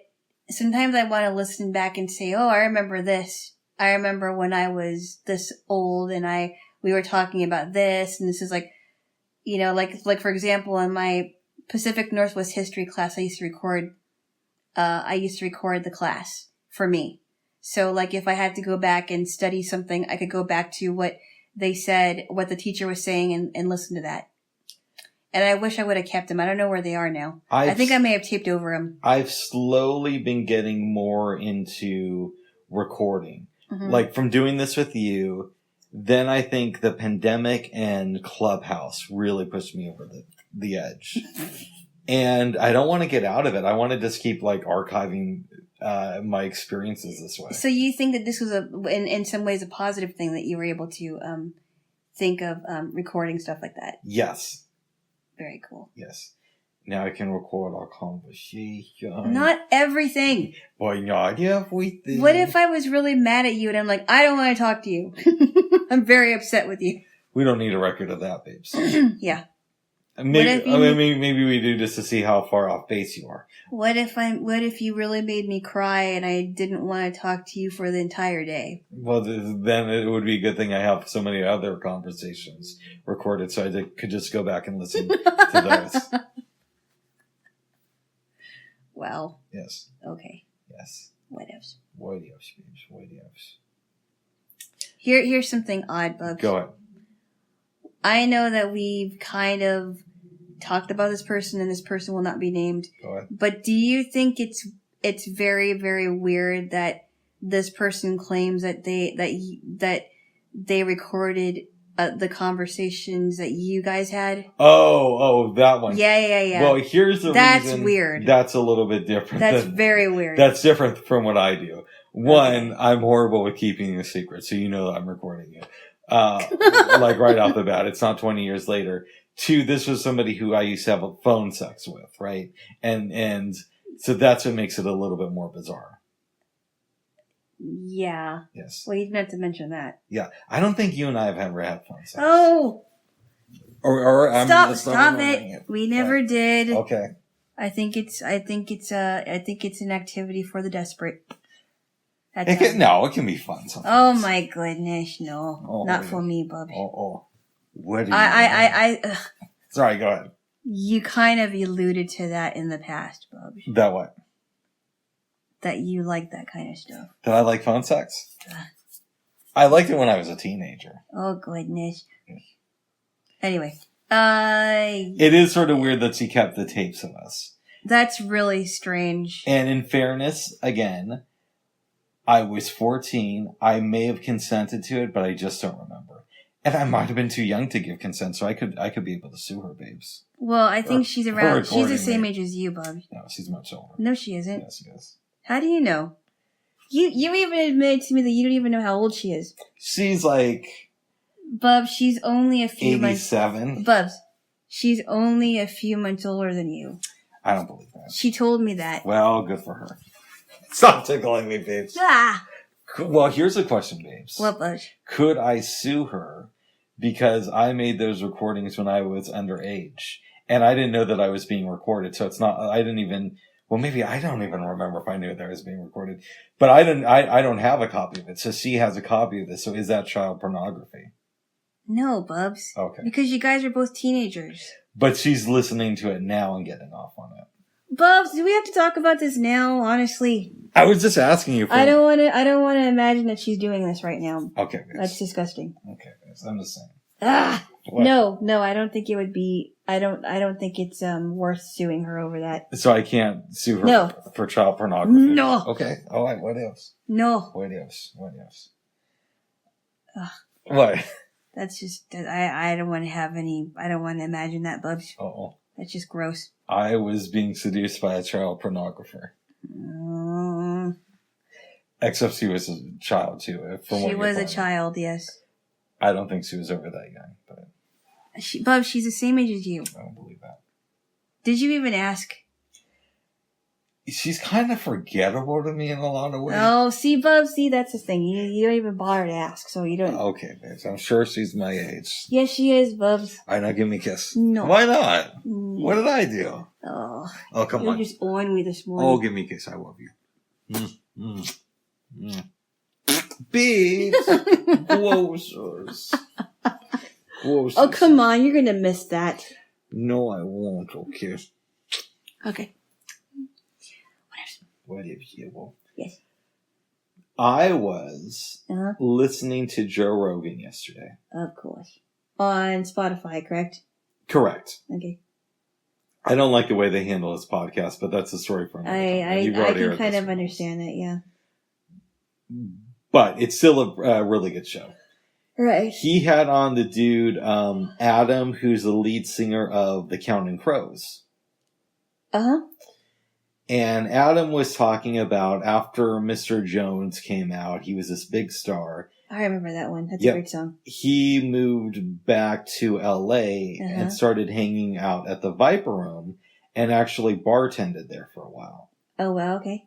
sometimes I want to listen back and say, oh, I remember this. I remember when I was this old and we were talking about this, and this is for example, in my Pacific Northwest history class, I used to record the class for me. So if I had to go back and study something, I could go back to what they said, what the teacher was saying, and listen to that. And I wish I would have kept them. I don't know where they are now. I think I may have taped over them.
I've slowly been getting more into recording. From doing this with you, then I think the pandemic and Clubhouse really pushed me over the edge. And I don't want to get out of it. I want to just keep archiving my experiences this way.
So you think that this was in some ways a positive thing that you were able to think of recording stuff like that?
Yes.
Very cool.
Yes. Now I can record our conversation.
Not everything.
But not everything.
What if I was really mad at you and I'm like, I don't want to talk to you. I'm very upset with you.
We don't need a record of that, babes.
Yeah.
Maybe we do just to see how far off base you are.
What if you really made me cry and I didn't want to talk to you for the entire day?
Well, then it would be a good thing I have so many other conversations recorded so I could just go back and listen to those.
Well.
Yes.
Okay.
Yes.
What else?
What else, babes? What else?
Here's something odd, Bubs.
Go ahead.
I know that we've kind of talked about this person and this person will not be named.
Go ahead.
But do you think it's very, very weird that this person claims that they recorded the conversations that you guys had?
Oh, that one.
Yeah.
Well, here's the
That's
reason.
Weird.
That's a little bit different.
That's very weird.
That's different from what I do. One, I'm horrible with keeping a secret, so you know that I'm recording you. Like right off the bat, it's not 20 years later. Two, this was somebody who I used to have a phone sex with, right? And so that's what makes it a little bit more bizarre.
Yeah.
Yes.
Well, you didn't have to mention that.
Yeah. I don't think you and I have ever had phone sex.
Oh!
Or
Stop it. We never did.
Okay.
I think it's an activity for the desperate.
It can be fun sometimes.
Oh my goodness, no.
Oh,
not for me, Bubby.
Oh. What do
you
Sorry, go ahead.
You kind of alluded to that in the past, Bubby.
That what?
That you like that kind of stuff.
That I like phone sex? I liked it when I was a teenager.
Oh goodness. Anyway.
It is sort of weird that she kept the tapes of us.
That's really strange.
And in fairness, again, I was 14. I may have consented to it, but I just don't remember. And I might have been too young to give consent, so I could be able to sue her, babes.
Well, I think she's the same age as you, Bub.
No, she's much older.
No, she isn't.
Yes, she is.
How do you know? You even admitted to me that you don't even know how old she is.
She's like...
Bub, she's only a few
87.
Bubs, she's only a few months older than you.
I don't believe that.
She told me that.
Well, good for her. Stop tickling me, babes.
Ah!
Well, here's a question, babes.
What, Bubs?
Could I sue her because I made those recordings when I was underage? And I didn't know that I was being recorded, so it's not... I didn't even... Well, maybe I don't even remember if I knew that I was being recorded. But I don't have a copy of it, so she has a copy of this. So is that child pornography?
No, Bubs.
Okay.
Because you guys are both teenagers.
But she's listening to it now and getting off on it.
Bubs, do we have to talk about this now? Honestly,
I was just asking you.
I don't want to imagine that she's doing this right now.
Okay, yes.
That's disgusting.
Okay, yes. I'm just saying.
Ah,
what?
No. I don't think it would be. I don't think it's worth suing her over that.
So I can't sue her for child pornography.
No.
Okay. All right. What else?
No.
What else? What else?
Ugh.
What?
That's just. I don't want to have any. I don't want to imagine that, Bubs.
Oh.
That's just gross.
I was being seduced by a child pornographer. Except she was a child too.
She was a child, yes.
I don't think she was over that young, but
Bub, she's the same age as you.
I don't believe that.
Did you even ask?
She's kind of forgettable to me in a lot of ways.
Oh, see, Bub, that's the thing. You don't even bother to ask, so you don't.
Okay, bitch. I'm sure she's my age.
Yes, she is, Bubs.
All right, now give me a kiss.
No.
Why not?
No.
What did I do?
Oh,
come on.
You're just on me this morning.
Oh, give me a kiss. I love you. Babes. Grossers.
Oh, come on. You're going to miss that.
No, I won't. Okay.
Okay.
What if you will?
Yes.
I was listening to Joe Rogan yesterday.
Of course. On Spotify, correct?
Correct.
Okay.
I don't like the way they handle this podcast, but that's a story for another time.
I can kind of understand that, yeah.
But it's still a really good show.
Right.
He had on the dude, Adam, who's the lead singer of The Counting Crows.
Uh-huh.
And Adam was talking about after Mr. Jones came out, he was this big star.
I remember that one. That's a great song.
He moved back to LA and started hanging out at the Viper Room and actually bartended there for a while.
Oh, wow, okay.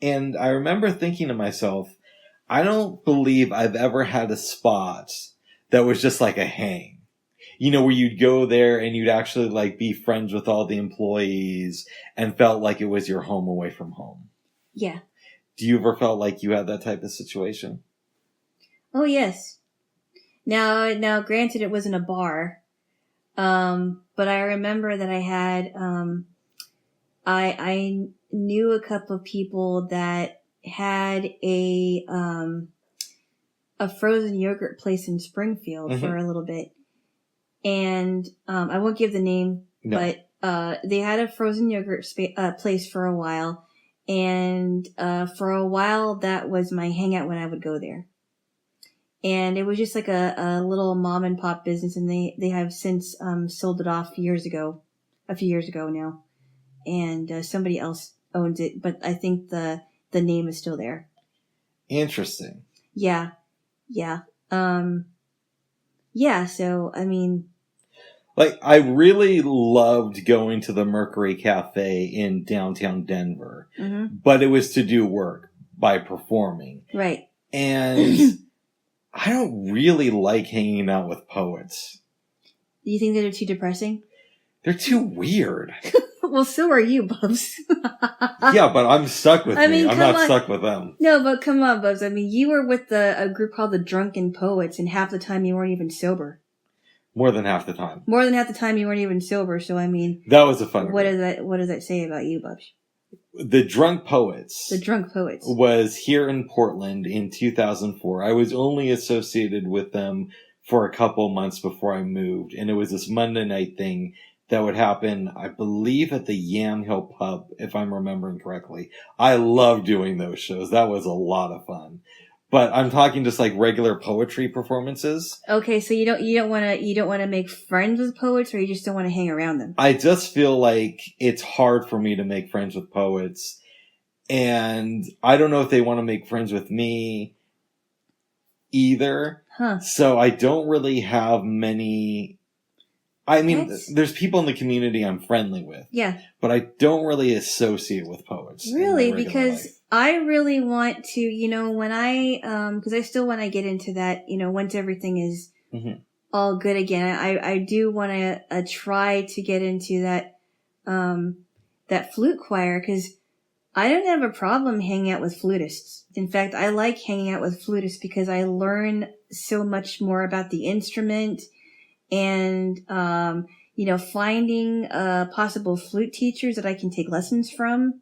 And I remember thinking to myself, I don't believe I've ever had a spot that was just like a hang. You know, where you'd go there and you'd actually like be friends with all the employees and felt like it was your home away from home.
Yeah.
Do you ever felt like you had that type of situation?
Oh, yes. Now, granted, it wasn't a bar. But I remember that I had, I knew a couple of people that had a frozen yogurt place in Springfield for a little bit. And, I won't give the name, but, they had a frozen yogurt place for a while. And, for a while, that was my hangout when I would go there. And it was just like a little mom and pop business, and they have since, sold it off a few years ago now. And, somebody else owns it, but I think the name is still there.
Interesting.
Yeah. Yeah. Yeah, so, I mean...
Like, I really loved going to the Mercury Cafe in downtown Denver. But it was to do work by performing.
Right.
And I don't really like hanging out with poets.
Do you think that they're too depressing?
They're too weird.
Well, so are you, Bubs.
Yeah, but I'm stuck with me. I'm not stuck with them.
No, but come on, Bubs. I mean, you were with a group called the Drunken Poets, and half the time you weren't even sober.
More than half the time.
More than half the time you weren't even sober, so I mean...
That was a fun
group. What does that say about you, Bubs?
The Drunk Poets.
The Drunk Poets.
Was here in Portland in 2004. I was only associated with them for a couple months before I moved, and it was this Monday night thing that would happen, I believe, at the Yam Hill Pub, if I'm remembering correctly. I love doing those shows. That was a lot of fun. But I'm talking just like regular poetry performances.
Okay, so you don't want to make friends with poets, or you just don't want to hang around them?
I just feel like it's hard for me to make friends with poets, and I don't know if they want to make friends with me either. So I don't really have many. I mean, there's people in the community I'm friendly with. Yeah. But I don't really associate with poets.
Really? Because I really want to, when because I still want to get into that, once everything is all good again, I do want to try to get into that flute choir, because I don't have a problem hanging out with flutists. In fact, I like hanging out with flutists because I learn so much more about the instrument. And, finding, possible flute teachers that I can take lessons from,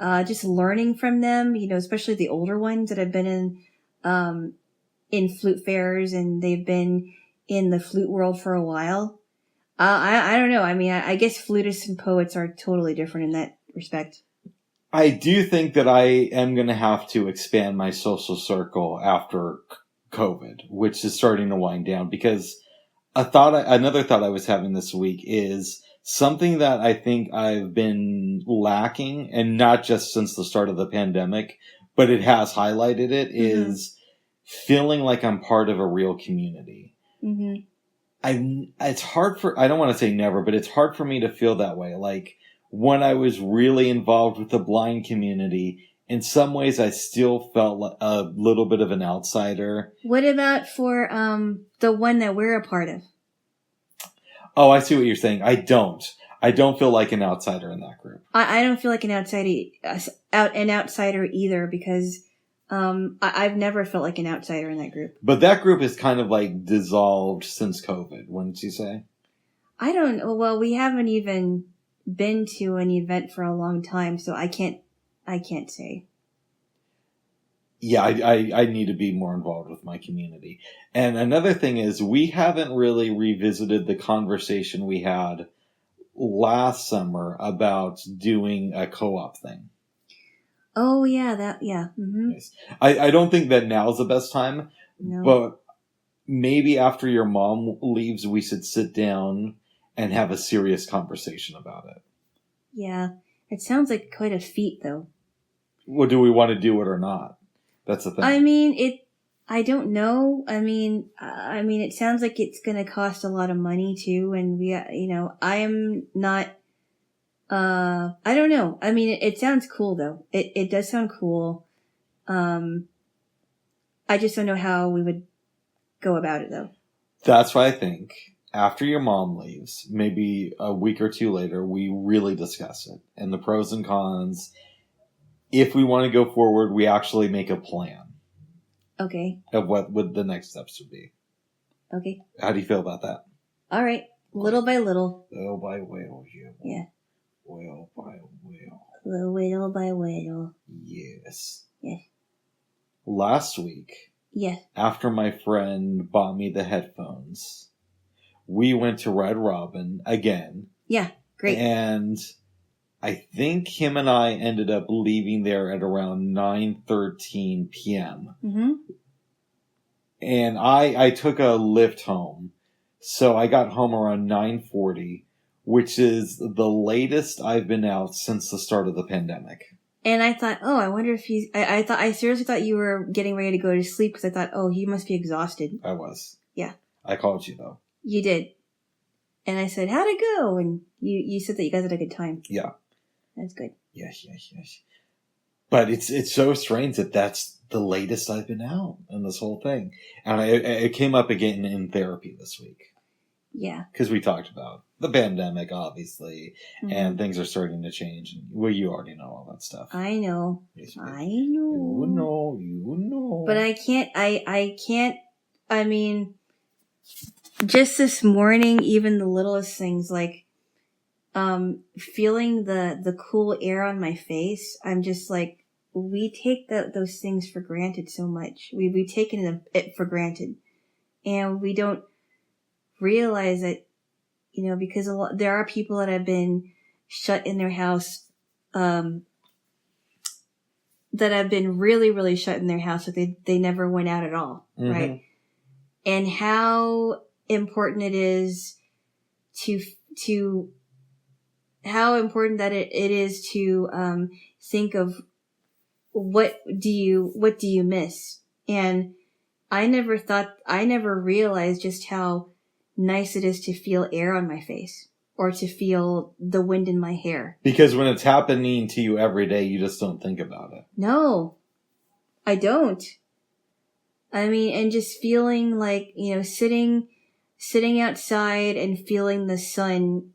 just learning from them, especially the older ones that have been in flute fairs and they've been in the flute world for a while. I don't know. I mean, I guess flutists and poets are totally different in that respect.
I do think that I am going to have to expand my social circle after COVID, which is starting to wind down, because another thought I was having this week is something that I think I've been lacking, and not just since the start of the pandemic, but it has highlighted it, is feeling like I'm part of a real community. It's hard I don't want to say never, but it's hard for me to feel that way. Like, when I was really involved with the blind community, in some ways I still felt a little bit of an outsider.
What about for the one that we're a part of?
Oh, I see what you're saying. I don't feel like an outsider in that group.
I don't feel like an outsider either, because I've never felt like an outsider in that group.
But that group is kind of like dissolved since COVID, wouldn't you say?
I don't know. Well, we haven't even been to an event for a long time, so I can't say.
Yeah, I need to be more involved with my community. And another thing is, we haven't really revisited the conversation we had last summer about doing a co-op thing.
Oh, yeah, yeah.
Yes. I don't think that now's the best time, but maybe after your mom leaves, we should sit down and have a serious conversation about it.
Yeah. It sounds like quite a feat, though.
Well, do we want to do it or not? That's the thing.
I mean, I don't know. I mean, it sounds like it's going to cost a lot of money too, and I am not. I don't know. I mean, it sounds cool though. It does sound cool. I just don't know how we would go about it though.
That's why I think after your mom leaves, maybe a week or two later, we really discuss it and the pros and cons. If we want to go forward, we actually make a plan.
Okay.
Of what would the next steps would be.
Okay.
How do you feel about that?
All right. Little by little.
Little by little, yeah.
Yeah.
Little by little.
Little by little.
Yes.
Yes.
Last week,
yes,
after my friend bought me the headphones, we went to Red Robin again.
Yeah, great.
And I think him and I ended up leaving there at around 9:13 p.m.
Mm-hmm.
And I took a lift home. So I got home around 9:40, which is the latest I've been out since the start of the pandemic.
And I thought, oh, I wonder if he's... I seriously thought you were getting ready to go to sleep because I thought, oh, he must be exhausted.
I was.
Yeah.
I called you, though.
You did. And I said, how'd it go? And you said that you guys had a good time.
Yeah.
That's good.
Yes. But it's so strange that that's the latest I've been out in this whole thing. And it came up again in therapy this week.
Yeah.
Because we talked about the pandemic, obviously,
mm-hmm.
and things are starting to change. Well, you already know all that stuff.
I know. I know.
You know.
But I can't, I mean, just this morning, even the littlest things, like, feeling the cool air on my face, I'm just like, we take those things for granted so much. We've taken it for granted. And we don't realize that, because there are people that have been shut in their house, that have been really, really shut in their house, that they never went out at all, mm-hmm. right? And how important it is how important that it is to think of what do you miss? And I never realized just how nice it is to feel air on my face or to feel the wind in my hair. Because
when it's happening to you every day, you just don't think about it.
No, I don't. I mean, and just feeling like, sitting outside and feeling the sun,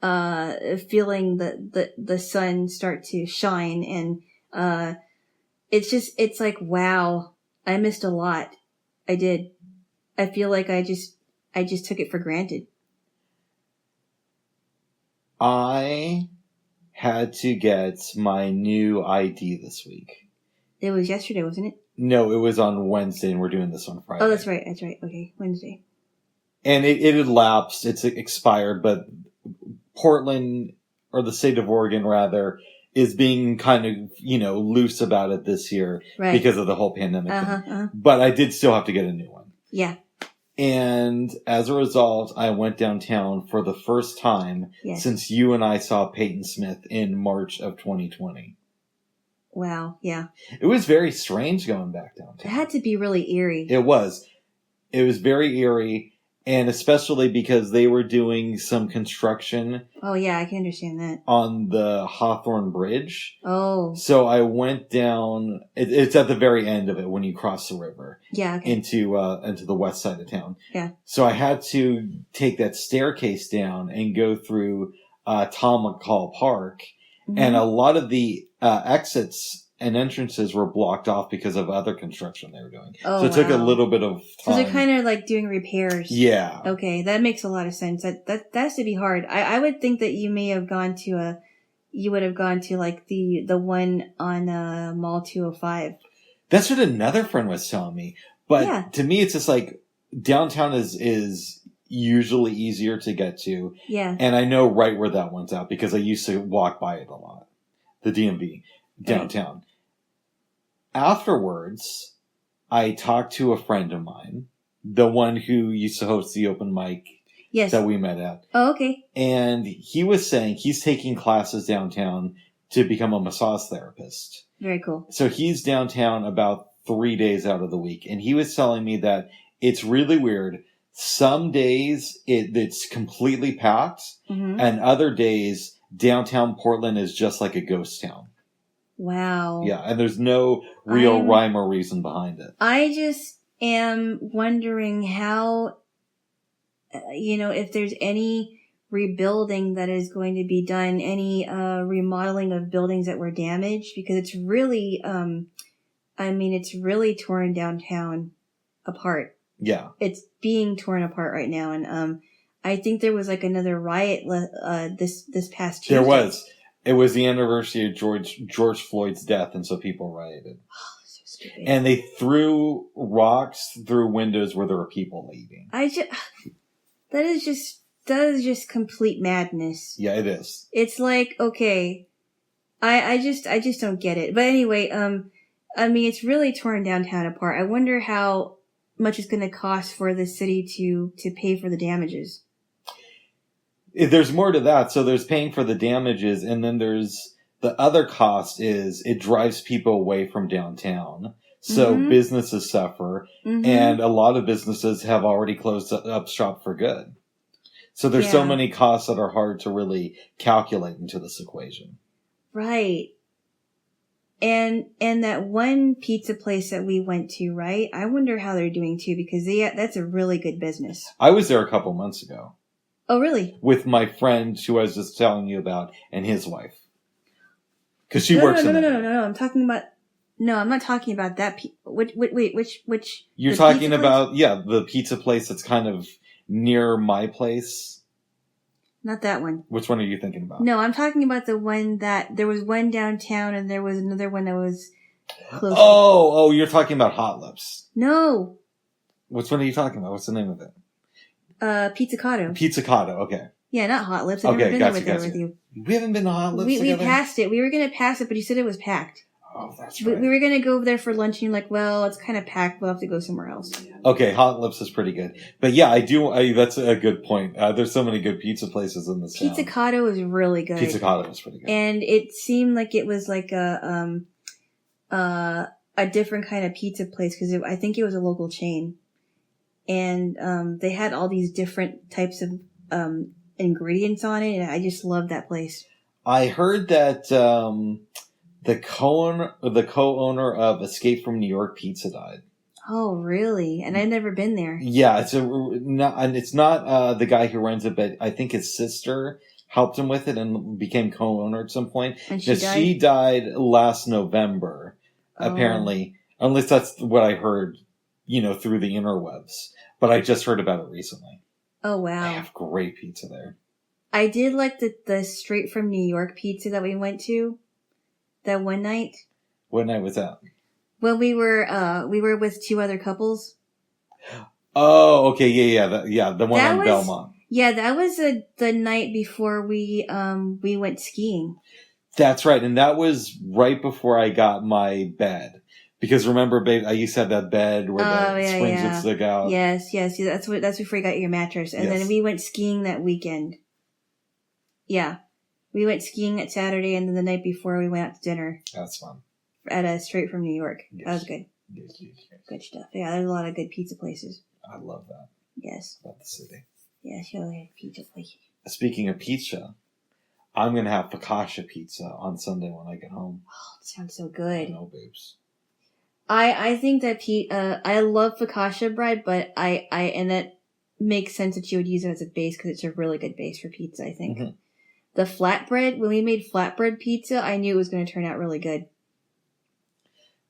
feeling the sun start to shine. And, it's like, wow, I missed a lot. I did. I feel like I just took it for granted.
I had to get my new ID this week.
It was yesterday, wasn't it?
No, it was on Wednesday, and we're doing this on Friday.
Oh, that's right. Okay, Wednesday.
And it had lapsed. It's expired, but Portland, or the state of Oregon, rather, is being kind of, loose about it this year because of the whole pandemic thing. Uh-huh. But I did still have to get a new one.
Yeah.
And as a result, I went downtown for the first time since you and I saw Peyton Smith in March of 2020.
Wow, yeah.
It was very strange going back downtown.
It had to be really eerie.
It was. It was very eerie, and especially because they were doing some construction.
Oh, yeah, I can understand that.
On the Hawthorne Bridge.
Oh.
So I went down, it's at the very end of it when you cross the river.
Yeah, okay.
Into the west side of town.
Yeah.
So I had to take that staircase down and go through Tom McCall Park. Mm-hmm. And a lot of the exits and entrances were blocked off because of other construction they were doing.
Oh,
so it took a little bit of time.
So they're kind of like doing repairs.
Yeah.
Okay, that makes a lot of sense. That has to be hard. I would think that you may have gone to like the one on Mall 205.
That's what another friend was telling me. But to me, it's just like downtown is usually easier to get to.
Yeah.
And I know right where that one's at because I used to walk by it a lot. The DMV downtown. Right. Afterwards, I talked to a friend of mine, the one who used to host the open mic
Yes.
that we met at.
Oh, okay.
And he was saying he's taking classes downtown to become a massage therapist.
Very cool.
So he's downtown about 3 days out of the week. And he was telling me that it's really weird. Some days it's completely packed, and other days downtown Portland is just like a ghost town.
Wow.
Yeah, and there's no real rhyme or reason behind it.
I just am wondering how, if there's any rebuilding that is going to be done, any remodeling of buildings that were damaged, because it's really, it's really torn downtown apart.
Yeah.
It's being torn apart right now. And I think there was like another riot this past Tuesday.
There was. It was the anniversary of George Floyd's death, and so people rioted.
Oh, so stupid.
And they threw rocks through windows where there were people leaving.
That is just complete madness.
Yeah, it is.
It's like, okay, I just don't get it. But anyway, it's really torn downtown apart. I wonder how much it's going to cost for the city to pay for the damages.
There's more to that. So there's paying for the damages, and then there's the other cost is it drives people away from downtown. So businesses suffer, and a lot of businesses have already closed up shop for good. So there's so many costs that are hard to really calculate into this equation.
Right. And that one pizza place that we went to, right? I wonder how they're doing too, because that's a really good business.
I was there a couple months ago.
Oh, really?
With my friend who I was just telling you about and his wife. Because she works in
No. I'm talking about... No, I'm not talking about that. Which?
You're talking about, the pizza place that's kind of near my place.
Not that one.
Which one are you thinking about?
No, I'm talking about the one that there was one downtown and there was another one that was close.
Oh, you're talking about Hot Lips.
No.
Which one are you talking about? What's the name of it?
Pizzicato.
Pizzicato, okay.
Yeah, not Hot Lips. I've never been there with you.
We haven't been to Hot Lips
We
together?
passed it. We were going to pass it, but you said it was packed.
Oh, that's right.
We were going to go over there for lunch, and you're like, well, it's kind of packed. We'll have to go somewhere else.
Okay, Hot Lips is pretty good. But yeah, that's a good point. There's so many good pizza places in this town.
Pizzicato is really good.
Pizzicato is pretty good.
And it seemed like it was like a different kind of pizza place, because I think it was a local chain. And they had all these different types of ingredients on it, and I just loved that place.
I heard that the co-owner of Escape from New York Pizza died.
Oh, really? And I've never been there.
Yeah, it's not the guy who runs it, but I think his sister helped him with it and became co-owner at some point.
And she died?
She died last November, apparently. Unless that's what I heard, through the interwebs. But I just heard about it recently.
Oh, wow.
They have great pizza there.
I did like the straight from New York pizza that we went to that one night.
What night was that?
Well, we were with two other couples.
Oh, okay, yeah, the one on Belmont.
Yeah, that was the night before we went skiing. That's
right, and that was right before I got my bed. Because remember, babe, I used to have that bed where the springs would stick out.
Yes, that's before you got your mattress. And then we went skiing that weekend. Yeah. We went skiing at Saturday, and then the night before we went out to dinner.
That's fun.
At a Straight from New York.
Yes.
That was good.
Yes.
Good stuff. Yeah, there's a lot of good pizza places.
I love that.
Yes.
About the city.
Yes, you have pizza places.
Speaking of pizza, I'm going to have focaccia pizza on Sunday when I get home.
Oh, it sounds so good.
I know, babes.
I think that I love focaccia bread, but and that makes sense that you would use it as a base because it's a really good base for pizza, I think. Mm-hmm. The flatbread, when we made flatbread pizza, I knew it was going to turn out really good.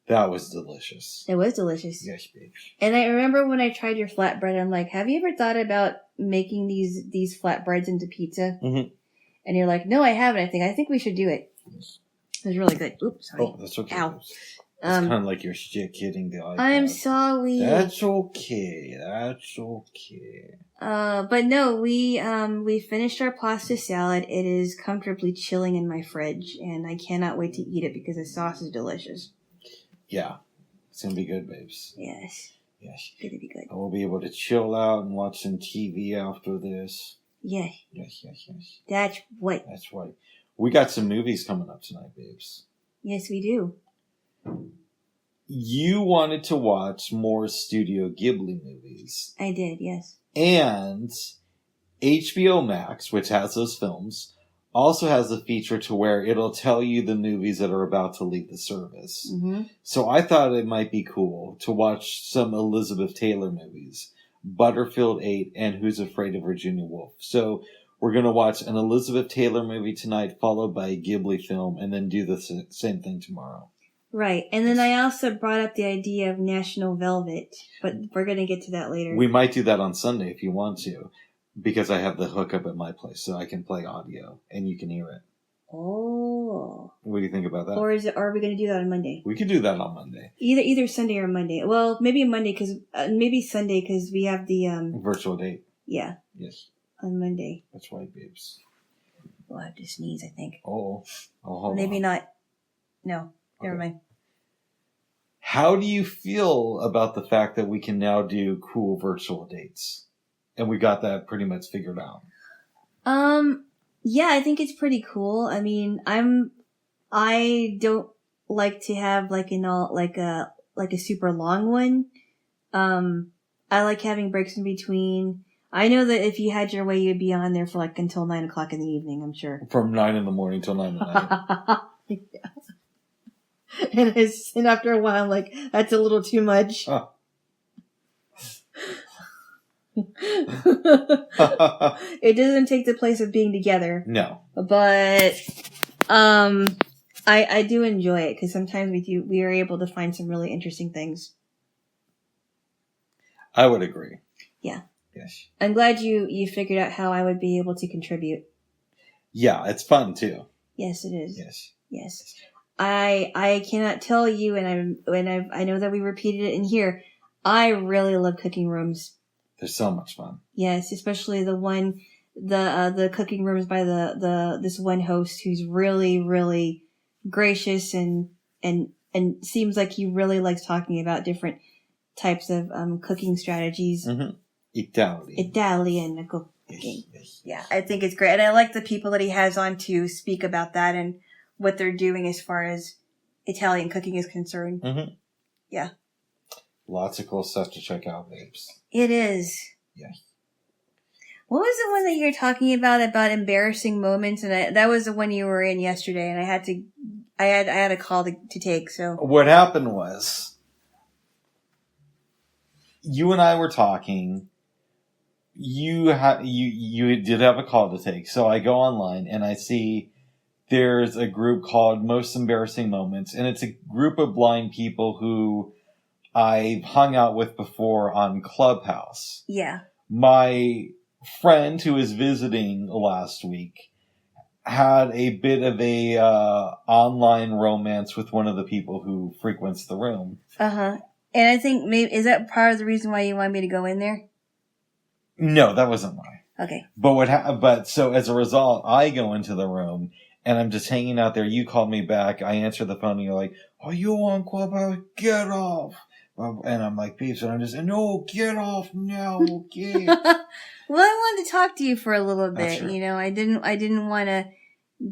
That was delicious.
It was delicious.
Yes, babe.
And I remember when I tried your flatbread, I'm like, have you ever thought about making these flatbreads into pizza?
Mm-hmm.
And you're like, no, I haven't. I think we should do it. It was really good. Oops, sorry.
Oh, that's okay.
Ow.
It's kind of like you're hitting the iPad.
I'm sorry.
That's okay.
But no, we finished our pasta salad. It is comfortably chilling in my fridge, and I cannot wait to eat it because the sauce is delicious.
Yeah. It's going to be good, babes.
Yes.
Yes.
It's gonna be good.
And we'll be able to chill out and watch some TV after this.
Yeah.
Yes.
That's what.
That's right. We got some movies coming up tonight, babes.
Yes, we do.
You wanted to watch more Studio Ghibli movies.
I did, yes.
And HBO Max, which has those films, also has a feature to where it'll tell you the movies that are about to leave the service.
Mm-hmm.
So I thought it might be cool to watch some Elizabeth Taylor movies. Butterfield 8 and Who's Afraid of Virginia Woolf. So we're going to watch an Elizabeth Taylor movie tonight, followed by a Ghibli film, and then do the same thing tomorrow.
Right. And then I also brought up the idea of National Velvet, but we're going to get to that later.
We might do that on Sunday if you want to, because I have the hookup at my place, so I can play audio, and you can hear it.
Oh.
What do you think about that?
Or are we going to do that on Monday?
We could do that on Monday.
Either Sunday or Monday. Well, maybe Monday, maybe Sunday, because we have the...
virtual date.
Yeah.
Yes.
On Monday.
That's right, babes.
We'll have to sneeze, I think.
Maybe
not. No, never mind.
How do you feel about the fact that we can now do cool virtual dates? And we got that pretty much figured out.
Yeah, I think it's pretty cool. I mean, I don't like to have like a super long one. I like having breaks in between. I know that if you had your way, you'd be on there for like until 9 o'clock in the evening, I'm sure.
From 9 in the morning till 9 at night.
Yeah. And after a while, I'm like, that's a little too much.
Huh.
It doesn't take the place of being together.
No.
But, I do enjoy it because sometimes we are able to find some really interesting things.
I would agree.
Yeah.
Yes.
I'm glad you figured out how I would be able to contribute.
Yeah, it's fun too.
Yes, it is.
Yes.
I cannot tell you, and I know that we repeated it in here. I really love cooking rooms.
They're so much fun.
Yes, especially the cooking rooms by this one host who's really, really gracious and seems like he really likes talking about different types of cooking strategies.
Mm-hmm. Italian
cooking.
Yes.
Yeah, I think it's great. And I like the people that he has on to speak about that and what they're doing as far as Italian cooking is concerned.
Mm-hmm.
Yeah.
Lots of cool stuff to check out, babes.
It is.
Yeah.
What was the one that you were talking about embarrassing moments? And that was the one you were in yesterday, and I had a call to take. So
what happened was, you and I were talking. You did have a call to take, so I go online and I see there's a group called Most Embarrassing Moments, and it's a group of blind people who I've hung out with before on Clubhouse.
Yeah.
My friend who was visiting last week had a bit of a online romance with one of the people who frequents the room.
Uh-huh. And I think is that part of the reason why you want me to go in there?
No, that wasn't why.
Okay.
But so as a result, I go into the room and I'm just hanging out there. You called me back. I answer the phone and you're like, "Are you on Clubhouse? Get off." And I'm like, "Peeps," and I'm just, "No, get off now, okay."
Well, I wanted to talk to you for a little bit.
True.
You know, I didn't want to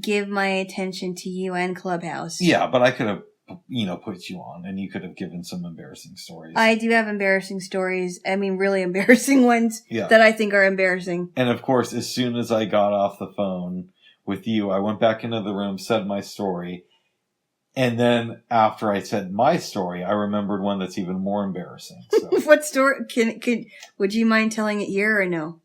give my attention to you and Clubhouse.
Yeah, but I could have, put you on and you could have given some embarrassing stories.
I do have embarrassing stories. I mean, really embarrassing ones that I think are embarrassing.
And of course, as soon as I got off the phone with you, I went back into the room, said my story. And then after I said my story, I remembered one that's even more embarrassing. So.
What story? Would you mind telling it here or no?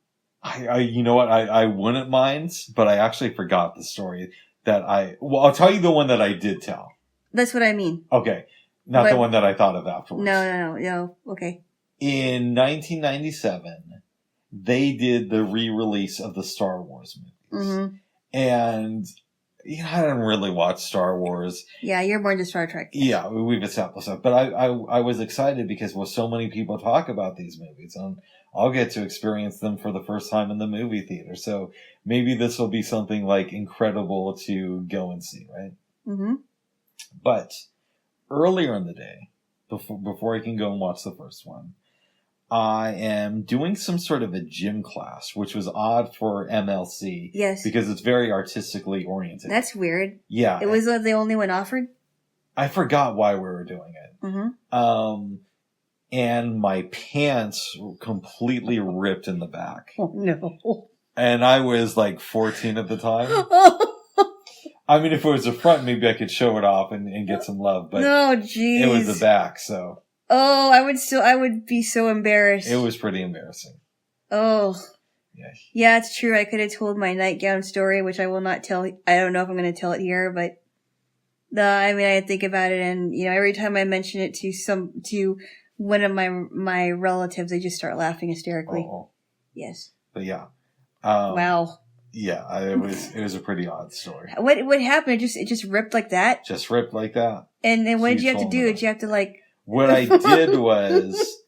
You know what? I wouldn't mind, but I actually forgot the story I'll tell you the one that I did tell.
That's what I mean.
Okay. Not the one that I thought of afterwards.
No. Okay.
In 1997, they did the re-release of the Star Wars movies.
Mm-hmm.
And I don't really watch Star Wars.
Yeah, you're more into Star Trek.
Yeah, we've established that. But I was excited because so many people talk about these movies, and I'll get to experience them for the first time in the movie theater. So maybe this will be something like incredible to go and see, right?
Mm-hmm.
But earlier in the day, before I can go and watch the first one, I am doing some sort of a gym class, which was odd for MLC.
Yes.
Because it's very artistically oriented.
That's weird.
Yeah.
It was the only one offered?
I forgot why we were doing it.
Mm-hmm.
And my pants were completely ripped in the back.
Oh, no.
And I was like 14 at the time. I mean, if it was the front, maybe I could show it off and get some love. But
no, jeez.
it was the back, so.
Oh, I would be so embarrassed.
It was pretty embarrassing.
Oh.
Yeah.
Yeah, it's true. I could have told my nightgown story, which I will not tell. I don't know if I'm going to tell it here, but I think about it, and every time I mention it to one of my relatives, they just start laughing hysterically.
Oh.
Yes.
But yeah.
Wow.
Yeah, it was a pretty odd story.
What happened? It just ripped like that?
Just ripped like that.
And then what did you have to do? Did you have to like...
What I did was,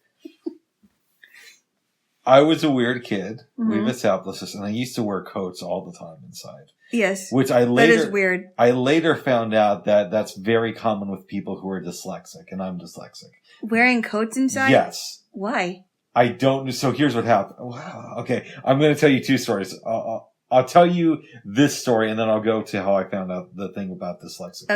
I was a weird kid.
Mm-hmm.
We've established this, and I used to wear coats all the time inside.
Yes.
Which
that is weird.
I later found out that that's very common with people who are dyslexic, and I'm dyslexic.
Wearing coats inside?
Yes.
Why?
I don't. So here's what happened. Wow. Okay, I'm going to tell you two stories. I'll tell you this story, and then I'll go to how I found out the thing about dyslexia.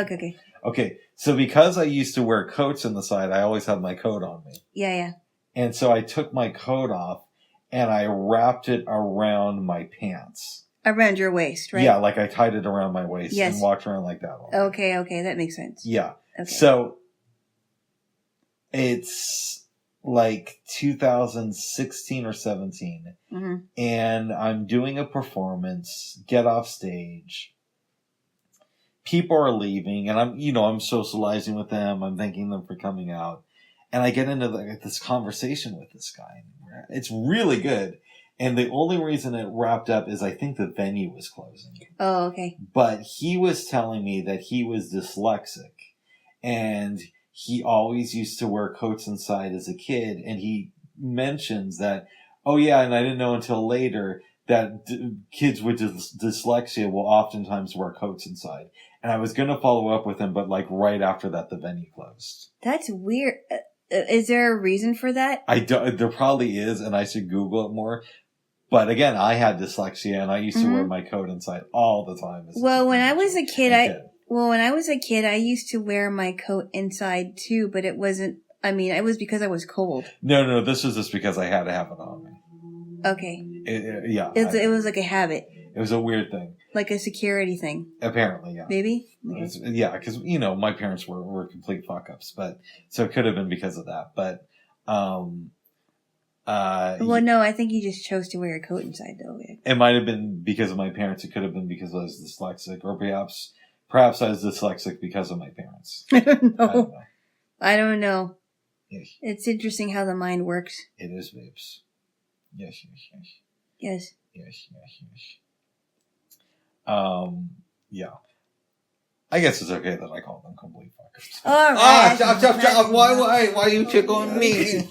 Okay. So because I used to wear coats on the side, I always had my coat on me.
Yeah.
And so I took my coat off, and I wrapped it around my pants.
Around your waist, right?
Yeah, like I tied it around my waist and walked around like that.
Okay, that makes sense.
Yeah.
Okay.
So it's like 2016 or 17,
mm-hmm.
and I'm doing a performance, get off stage. People are leaving, and I'm socializing with them. I'm thanking them for coming out. And I get into this conversation with this guy. It's really good. And the only reason it wrapped up is I think the venue was closing.
Oh, okay.
But he was telling me that he was dyslexic, and he always used to wear coats inside as a kid. And he mentions that, oh yeah, and I didn't know until later that kids with dyslexia will oftentimes wear coats inside. And I was going to follow up with him, but like right after that, the venue closed.
That's weird. Is there a reason for that?
There probably is, and I should Google it more. But again, I had dyslexia, and I used to wear my coat inside all the time.
When I was a kid, I used to wear my coat inside too, but it wasn't. It was because I was cold.
No, this was just because I had to have it on me.
Okay.
It
was like a habit.
It was a weird thing.
Like a security thing.
Apparently, yeah.
Maybe?
Okay. Yeah, because, my parents were complete fuck-ups, so it could have been because of that, but,
no, I think you just chose to wear a coat inside, though.
It might have been because of my parents, it could have been because I was dyslexic, or perhaps I was dyslexic because of my parents.
I don't know.
Yes.
It's interesting how the mind works.
It is, babes. Yes.
Yes.
Yeah. I guess it's okay that I call them complete fuckers.
All right.
Stop. Why are you tickling me?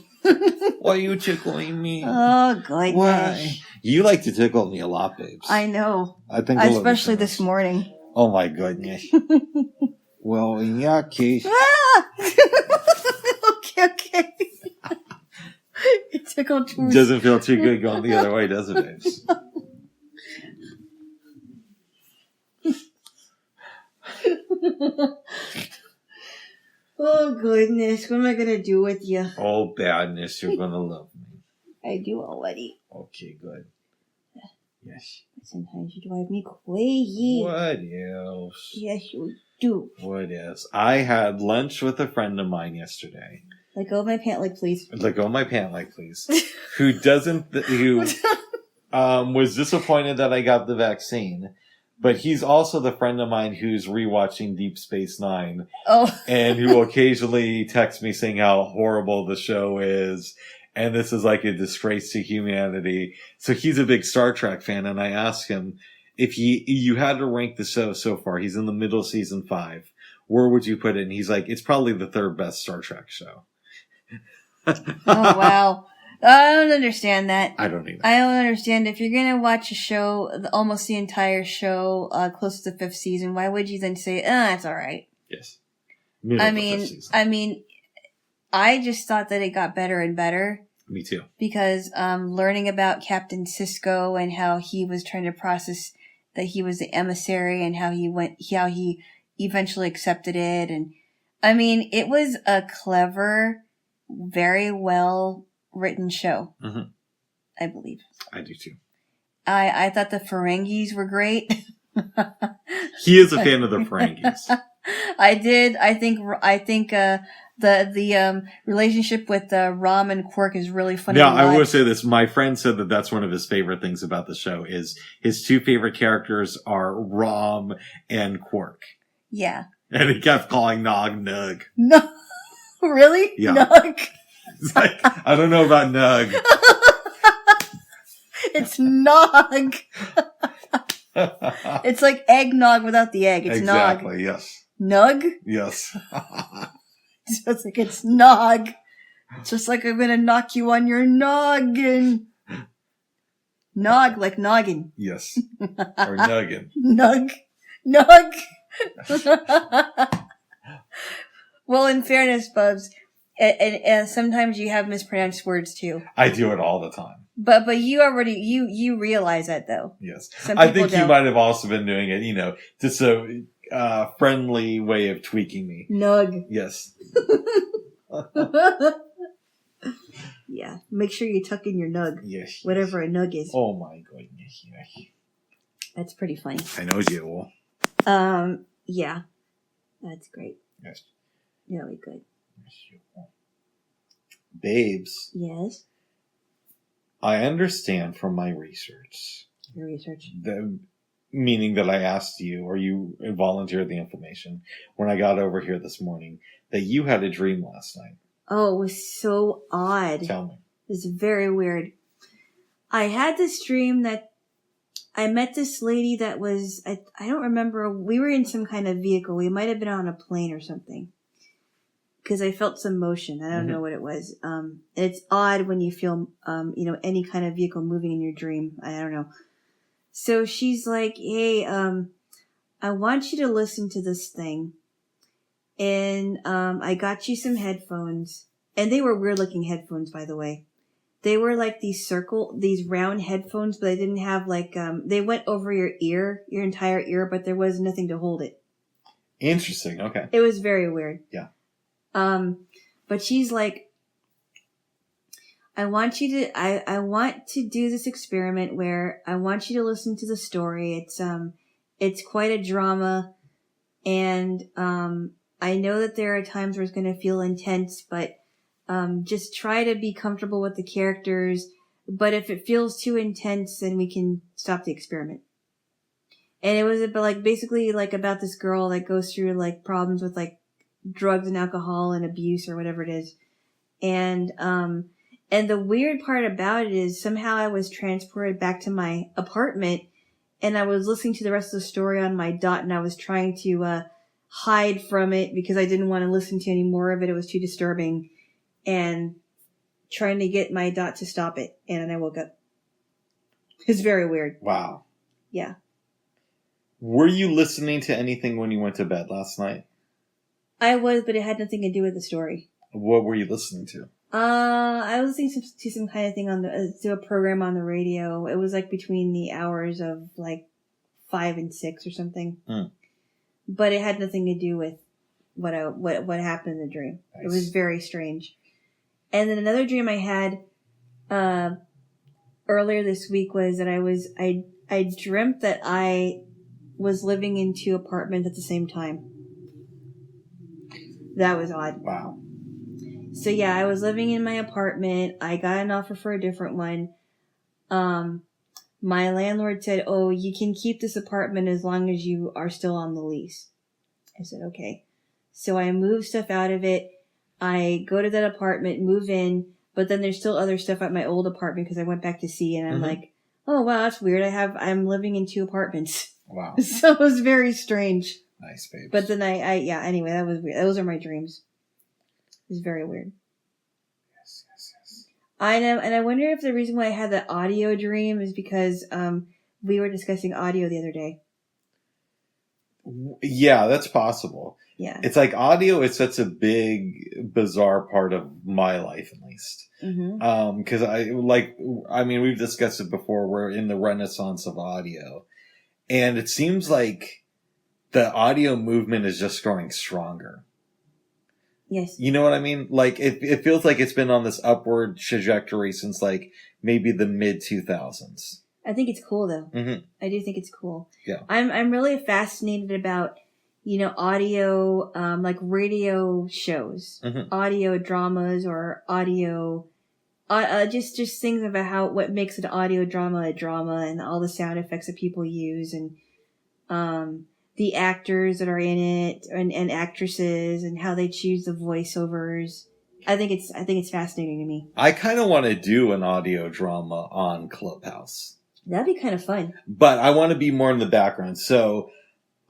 Why are you tickling me?
Oh, goodness.
Why? You like to tickle me a lot, babes.
I know.
I think
especially this morning.
Oh, my goodness. Well, in your case...
Okay. It tickled too much.
Doesn't feel too good going the other way, does it, babes?
Oh, goodness. What am I going to do with you?
Oh, badness. You're going to love me.
I do already.
Okay, good. Yes.
Sometimes you drive me crazy.
What else?
Yes, you do.
What else? I had lunch with a friend of mine yesterday.
Let go of my pant leg, please.
Let go of my pant leg, please. who was disappointed that I got the vaccine. But he's also the friend of mine who's rewatching Deep Space Nine.
Oh.
And who will occasionally text me saying how horrible the show is. And this is like a disgrace to humanity. So he's a big Star Trek fan. And I asked him, if you had to rank the show so far, he's in the middle of season 5, where would you put it? And he's like, it's probably the 3rd best Star Trek show.
Oh, wow. I don't understand that.
I don't either.
I don't understand. If you're going to watch a show, almost the entire show, close to the 5th season, why would you then say, it's all right?
Yes.
I mean, I just thought that it got better and better.
Me too.
Because learning about Captain Sisko and how he was trying to process that he was the emissary and how he eventually accepted it. And I mean, it was a clever, very well written show. Mm-hmm. I believe.
I do too.
I thought the Ferengis were great.
He is a fan of the Ferengis.
I did. I think the relationship with Rom and Quark is really funny.
Yeah, I will say this. My friend said that that's one of his favorite things about the show is his two favorite characters are Rom and Quark.
Yeah.
And he kept calling Nog Nug.
No, really?
Yeah.
Nug.
It's like, I don't know about Nug.
It's Nog. It's like eggnog without the egg. It's
exactly,
Nog.
Yes.
Nug?
Yes.
So it's like, it's Nog. Just like I'm gonna knock you on your noggin. Nog, like noggin.
Yes. Or nuggin.
Nug. Well, in fairness, Bubs, and sometimes you have mispronounced words too.
I do it all the time.
But you already, you realize that though.
Yes. I think you might have also been doing it, just a friendly way of tweaking me.
Nug.
Yes.
Yeah. Make sure you tuck in your nug.
Yes.
Whatever a nug is.
Oh my goodness.
That's pretty funny.
I know you will.
Yeah. That's great.
Yes.
Really good.
Yes, you will. Babes.
Yes.
I understand from my research.
Your research.
Meaning that I asked you, or you volunteered the information when I got over here this morning, that you had a dream last night.
Oh, it was so odd.
Tell me.
It was very weird. I had this dream that I met this lady that was, I don't remember, we were in some kind of vehicle. We might have been on a plane or something. Because I felt some motion. I don't know what it was. It's odd when you feel, any kind of vehicle moving in your dream. I don't know. So she's like, hey, I want you to listen to this thing. And I got you some headphones. And they were weird looking headphones, by the way. They were like these round headphones, but they didn't have they went over your entire ear, but there was nothing to hold it.
Interesting. Okay.
It was very weird.
Yeah.
But she's like, I want to do this experiment where I want you to listen to the story. It's quite a drama. And, I know that there are times where it's going to feel intense, but, just try to be comfortable with the characters. But if it feels too intense, then we can stop the experiment. And it was basically about this girl that goes through problems with drugs and alcohol and abuse or whatever it is. And the weird part about it is somehow I was transported back to my apartment and I was listening to the rest of the story on my dot and I was trying to, hide from it because I didn't want to listen to any more of it. It was too disturbing and trying to get my dot to stop it. And then I woke up. It's very weird.
Wow.
Yeah.
Were you listening to anything when you went to bed last night?
I was, but it had nothing to do with the story.
What were you listening to?
I was listening to some kind of thing to a program on the radio. It was between the hours of 5 and 6 or something. Mm. But it had nothing to do with what happened in the dream. Nice. It was very strange. And then another dream I had earlier this week was that I dreamt that I was living in 2 apartments at the same time. That was odd.
Wow.
So yeah, I was living in my apartment. I got an offer for a different one. My landlord said, oh, you can keep this apartment as long as you are still on the lease. I said, okay. So I moved stuff out of it. I go to that apartment, move in, but then there's still other stuff at my old apartment because I went back to see and I'm like, oh, wow, that's weird. I'm living in 2 apartments.
Wow.
So it was very strange.
Nice, babe.
But then anyway, that was weird. Those are my dreams. It was very weird.
Yes.
I know, and I wonder if the reason why I had that audio dream is because we were discussing audio the other day.
Yeah, that's possible.
Yeah.
It's audio is such a big, bizarre part of my life, at least.
Mm-hmm.
Because we've discussed it before. We're in the renaissance of audio, and it seems like the audio movement is just growing stronger.
Yes.
You know what I mean? Like, it feels like it's been on this upward trajectory since, like, maybe the mid-2000s.
I think it's cool, though.
Mm-hmm.
I do think it's cool.
Yeah.
I'm really fascinated about, audio, like radio shows, audio dramas, or audio, just things about what makes an audio drama a drama, and all the sound effects that people use, and, the actors that are in it, and actresses, and how they choose the voiceovers. I think it's fascinating to me.
I kind of want to do an audio drama on Clubhouse.
That'd be kind of fun.
But I want to be more in the background. So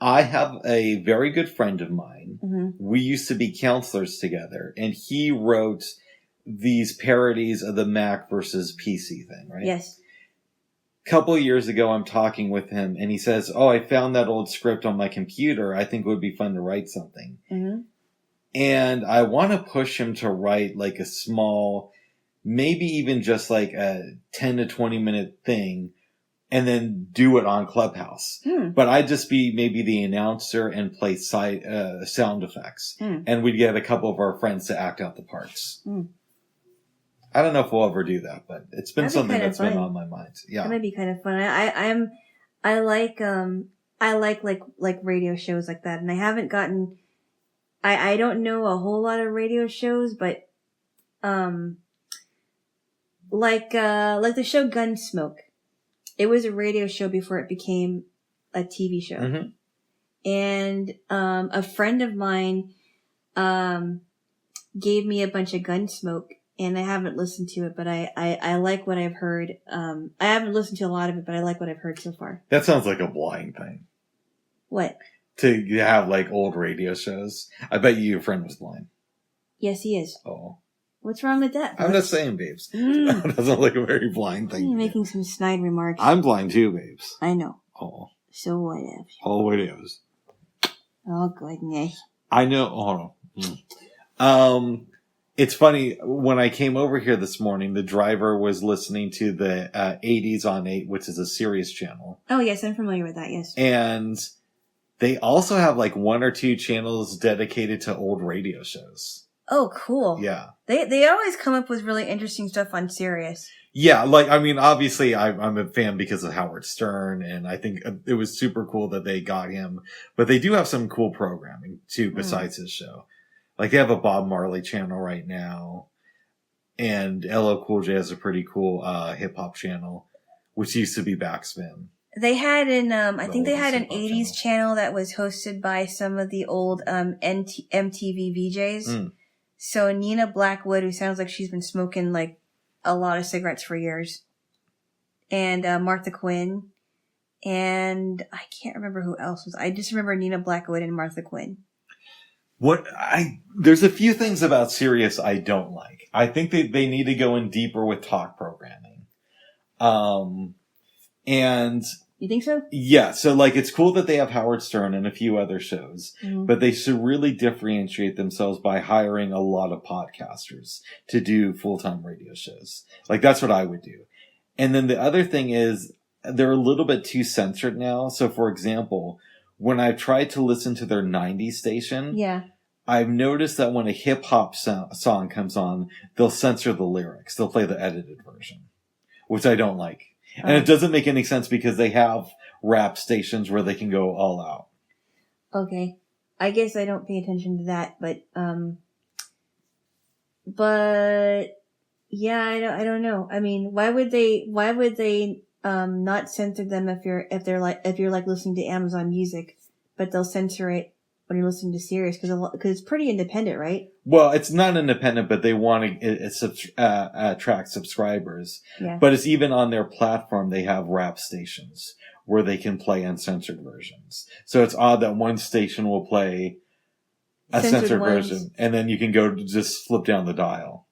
I have a very good friend of mine.
Mm-hmm.
We used to be counselors together, and he wrote these parodies of the Mac versus PC thing, right?
Yes.
Couple of years ago, I'm talking with him, and he says, "Oh, I found that old script on my computer. I think it would be fun to write something."
Mm-hmm.
And I want to push him to write like a small, maybe even just like a 10 to 20 minute thing, and then do it on Clubhouse. But I'd just be maybe the announcer and play sound effects. And we'd get a couple of our friends to act out the parts. I don't know if we'll ever do that, but it's been something that's been on my mind. Yeah.
That might be kind of fun. I like radio shows like that, and I haven't gotten, I don't know a whole lot of radio shows, but, like the show Gunsmoke. It was a radio show before it became a TV show.
Mm-hmm.
And, a friend of mine, gave me a bunch of Gunsmoke, and I haven't listened to it, but I like what I've heard. I haven't listened to a lot of it, but I like what I've heard so far.
That sounds like a blind thing.
What?
To have like old radio shows. I bet your friend was blind.
Yes, he is.
Oh.
What's wrong with that?
I'm just saying, babes. That doesn't look a very blind thing.
You're making some snide remarks.
I'm blind too, babes.
I know.
Oh.
So whatever.
Oh, what is?
Oh, goodness.
I know. Hold on. It's funny. When I came over here this morning, the driver was listening to the 80s on 8, which is a Sirius channel.
Oh, yes. I'm familiar with that, yes.
And they also have like 1 or 2 channels dedicated to old radio shows.
Oh, cool.
Yeah.
They always come up with really interesting stuff on Sirius.
Yeah, like, I mean, obviously I'm a fan because of Howard Stern, and I think it was super cool that they got him. But they do have some cool programming, too, besides his show. Like, they have a Bob Marley channel right now, and LL Cool J has a pretty cool hip-hop channel, which used to be Backspin.
They had I think they had an 80s channel that was hosted by some of the old MTV VJs. So Nina Blackwood, who sounds like she's been smoking like a lot of cigarettes for years, and Martha Quinn, and I can't remember who else was. I just remember Nina Blackwood and Martha Quinn.
There's a few things about Sirius I don't like. I think they need to go in deeper with talk programming. And
you think so?
Yeah. So like, it's cool that they have Howard Stern and a few other shows, but they should really differentiate themselves by hiring a lot of podcasters to do full-time radio shows. Like, that's what I would do. And then the other thing is they're a little bit too censored now. So for example, when I've tried to listen to their 90s station, I've noticed that when a hip hop song comes on, they'll censor the lyrics. They'll play the edited version, which I don't like. And it doesn't make any sense because they have rap stations where they can go all out. Okay.
I guess I don't pay attention to that, but yeah, I don't know. I mean, why would they not censor them if you're listening to Amazon Music, but they'll censor it when you're listening to Sirius because it's pretty independent, right?
Well, it's not independent, but they want to attract subscribers.
Yeah.
But it's even on their platform, they have rap stations where they can play uncensored versions. So it's odd that one station will play a censored version, and then you can go just flip down the dial.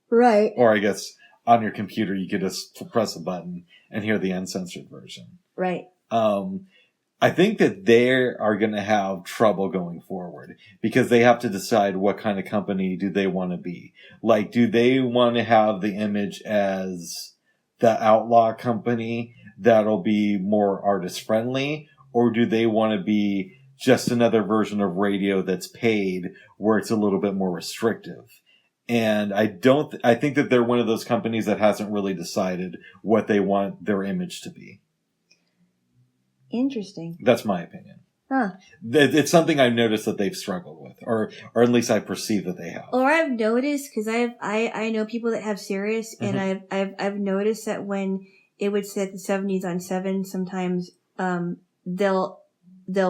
Right.
Or I guess on your computer, you could just press a button and hear the uncensored version.
Right.
I think that they are going to have trouble going forward because they have to decide what kind of company do they want to be. Like, do they want to have the image as the outlaw company that'll be more artist friendly, or do they want to be just another version of radio that's paid where it's a little bit more restrictive? And I think that they're one of those companies that hasn't really decided what they want their image to be.
Interesting.
That's my opinion.
Huh.
It's something I've noticed that they've struggled with, or at least I perceive that they have.
Or I've noticed, because I know people that have Sirius, and I've noticed that when it would say the 70s on 7, sometimes they'll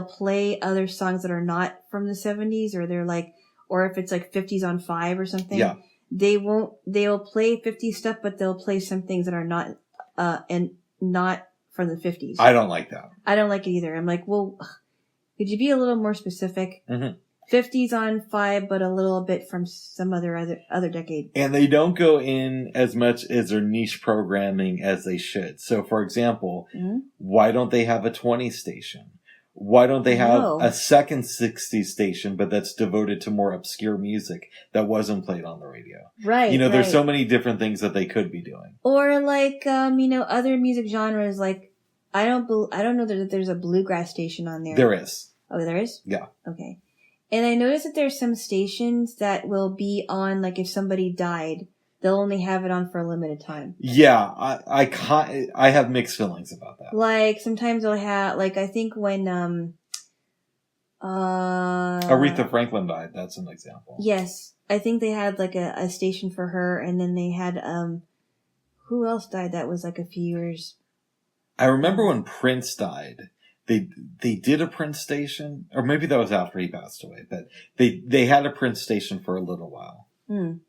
play other songs that are not from the 70s, or they're like, or if it's like 50s on 5 or something.
Yeah.
They'll play 50s stuff, but they'll play some things that are not and not from the 50s.
I don't like that.
I don't like it either. I'm like, well, could you be a little more specific?
Mm-hmm.
50s on 5, but a little bit from some other decade.
And they don't go in as much as their niche programming as they should. So, for example, why don't they have a 20 station? Why don't they have a second 60 station, but that's devoted to more obscure music that wasn't played on the radio?
Right.
There's so many different things that they could be doing.
Or like, other music genres. Like, I don't know that there's a bluegrass station on there.
There is.
Oh, there is?
Yeah.
Okay. And I noticed that there's some stations that will be on, like, if somebody died, they'll only have it on for a limited time.
Yeah, I have mixed feelings about that.
Like, sometimes they'll have, like, I think when,
Aretha Franklin died, that's an example.
Yes. I think they had, like, a station for her, and then they had, who else died that was, like, a few years?
I remember when Prince died, they did a Prince station, or maybe that was after he passed away, but they had a Prince station for a little while.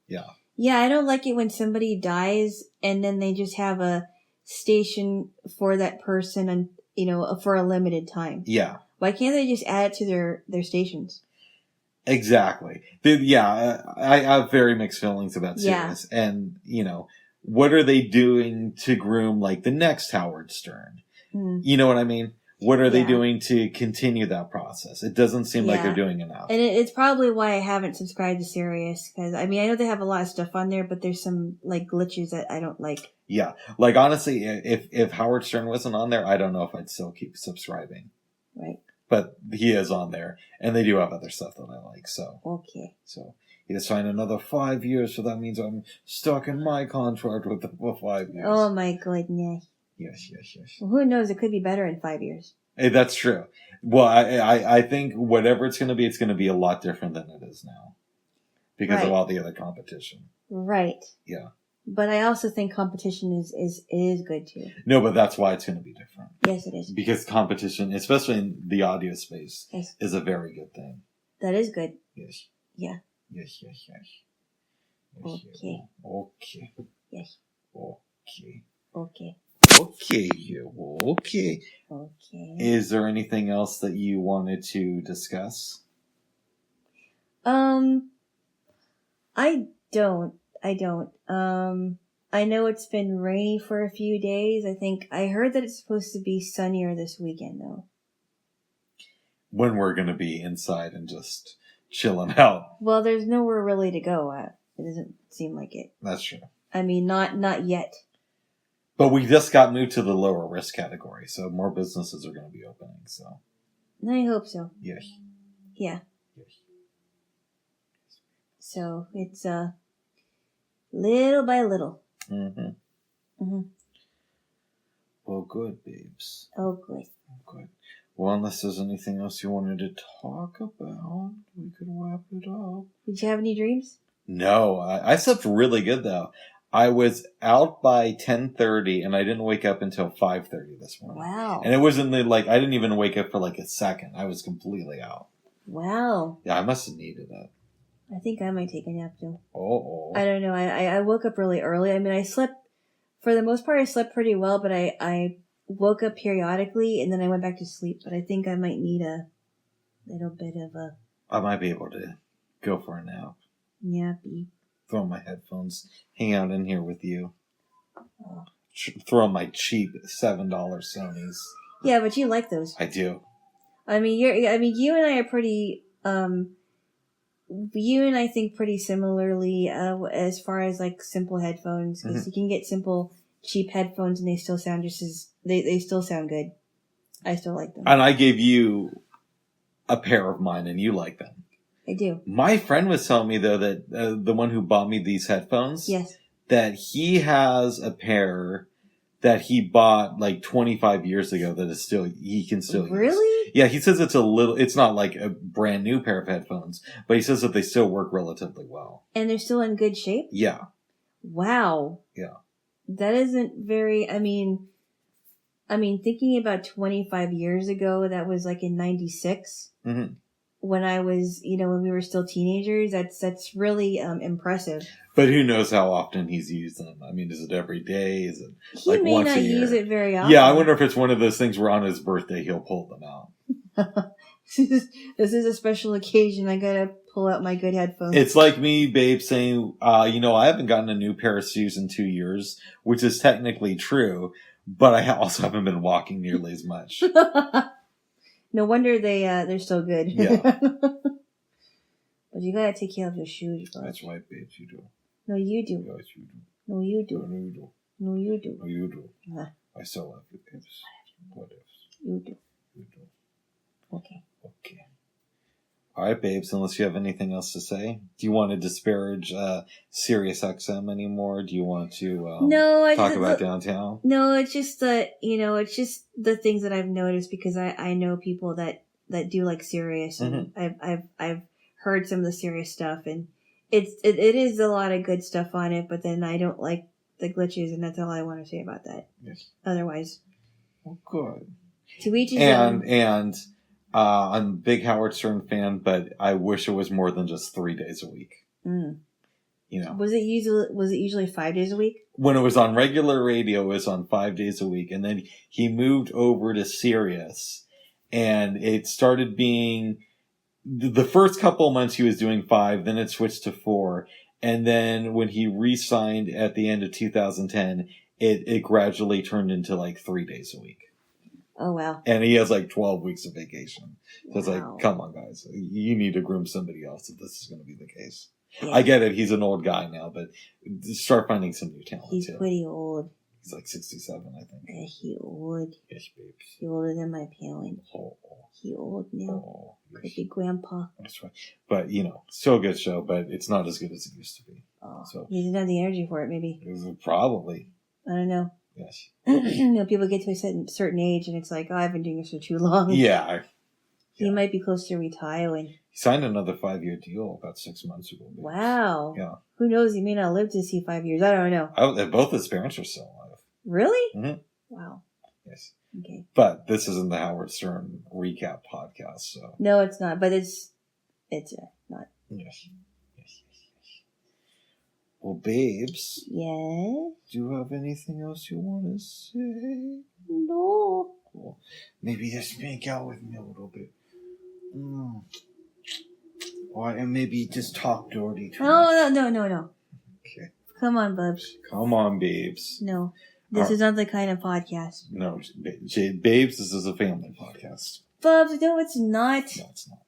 Yeah.
Yeah, I don't like it when somebody dies and then they just have a station for that person and, for a limited time.
Yeah.
Why can't they just add it to their stations?
Exactly. I have very mixed feelings about Sirius. Yeah. And, what are they doing to groom, like, the next Howard Stern? You know what I mean? What are they doing to continue that process? It doesn't seem like they're doing enough.
And it's probably why I haven't subscribed to Sirius. Because, I know they have a lot of stuff on there, but there's some, like, glitches that I don't like.
Yeah. Like, honestly, if Howard Stern wasn't on there, I don't know if I'd still keep subscribing.
Right.
But he is on there. And they do have other stuff that I like, so.
Okay.
So, he has signed another 5 years, so that means I'm stuck in my contract with them for 5 years.
Oh, my goodness.
Yes.
Well, who knows? It could be better in 5 years.
Hey, that's true. Well, I think whatever it's going to be a lot different than it is now. Because of all the other competition.
Right.
Yeah.
But I also think competition is good too.
No, but that's why it's going to be different.
Yes, it is.
Because competition, especially in the audio space, is a very good thing.
That is good.
Yes.
Yeah.
Yes.
Okay.
Okay.
Yes.
Okay.
Okay.
Okay. Is there anything else that you wanted to discuss?
I don't. I know it's been rainy for a few days. I heard that it's supposed to be sunnier this weekend though.
When we're going to be inside and just chilling out.
Well, there's nowhere really to go at. It doesn't seem like it.
That's true.
Not yet.
But we just got moved to the lower risk category, so more businesses are going to be opening, so.
I hope so.
Yes.
Yeah.
Yes.
So, it's, little by little.
Well, good, babes.
Oh, good.
Good. Well, unless there's anything else you wanted to talk about, we could wrap it up.
Did you have any dreams?
No, I slept really good, though. I was out by 10:30 and I didn't wake up until 5:30 this morning.
Wow.
And it wasn't I didn't even wake up for like a second. I was completely out.
Wow.
Yeah, I must have needed it.
I think I might take a nap too.
Oh.
I don't know. I woke up really early. I slept, for the most part, I slept pretty well, but I woke up periodically and then I went back to sleep. But I think I might need a little bit of a...
I might be able to go for a nap.
Nappy.
Throw my headphones, hang out in here with you. Throw my cheap $7 Sonys.
Yeah, but you like those.
I do.
I mean, you and I are pretty. You and I think pretty similarly as far as like simple headphones, because you can get simple, cheap headphones and they still sound just as they still sound good. I still like them.
And I gave you a pair of mine, and you like them.
I do.
My friend was telling me though that the one who bought me these headphones,
yes,
that he has a pair that he bought like 25 years ago that is still he can still use.
Really?
Yeah, he says it's not like a brand new pair of headphones, but he says that they still work relatively well.
And they're still in good shape?
Yeah.
Wow.
Yeah.
That isn't very, I mean, thinking about 25 years ago, that was like in 96.
Mm-hmm.
When I was, when we were still teenagers, that's really impressive.
But who knows how often he's used them? I mean, is it every day? Is it
he
like
may
once
not
a year?
use it very often.
Yeah, I wonder if it's one of those things where on his birthday he'll pull them out.
This is a special occasion. I gotta pull out my good headphones.
It's like me, babe, saying, I haven't gotten a new pair of shoes in 2 years, which is technically true, but I also haven't been walking nearly as much.
No wonder they're so good.
Yeah.
But you gotta take care of your shoes, bro.
That's right, babe, you do.
No, you do.
Yes, you do.
No, you do.
No, you do.
No, you do.
No, you do.
Huh.
I still love you, babes. What if?
You do.
You do.
Okay.
Okay. All right, babes, unless you have anything else to say. Do you want to disparage Sirius XM anymore? Do you want to talk about downtown?
No, it's just it's just the things that I've noticed, because I know people that do like Sirius, and I've heard some of the Sirius stuff, and it is a lot of good stuff on it, but then I don't like the glitches, and that's all I want to say about that.
Yes.
Otherwise.
Well, good.
To each his own.
And I'm a big Howard Stern fan, but I wish it was more than just 3 days a week.
Mm.
Was it
usually 5 days a week?
When it was on regular radio, it was on 5 days a week, and then he moved over to Sirius, and it started being the first couple of months he was doing 5, then it switched to 4, and then when he re-signed at the end of 2010, it gradually turned into like 3 days a week.
Oh, wow.
And he has like 12 weeks of vacation. So it's
Wow.
like, come on, guys. You need to groom somebody else if this is going to be the case.
Yeah.
I get it. He's an old guy now, but start finding some new talent.
He's
too.
pretty old.
He's like 67, I think.
Yeah, he old.
Yes, babes.
He older than my parents.
Oh.
He old now.
Oh, yes.
Could be grandpa.
That's right. But, still a good show, but it's not as good as it used to be.
Oh,
So
he didn't have the energy for it, maybe.
Probably.
I don't know.
Yes.
People get to a certain age, and it's like, oh, I've been doing this for too long.
Yeah.
He might be close to retiring.
He signed another 5-year deal about 6 months ago. Babes.
Wow.
Yeah.
Who knows? He may not live to see 5 years. I don't know.
Both his parents are still alive.
Really?
Mm-hmm.
Wow.
Yes.
Okay.
But this isn't the Howard Stern recap podcast, so.
No, it's not. But it's not.
Yes. Well, babes.
Yes.
Do you have anything else you want to say?
No.
Cool. Maybe just make out with me a little bit. And maybe just talk dirty to me.
No.
Okay.
Come on, Bubs.
Come on, babes.
No. This is not the kind of podcast.
No, babes, this is a family podcast.
Bubs, no, it's not.
No, it's not.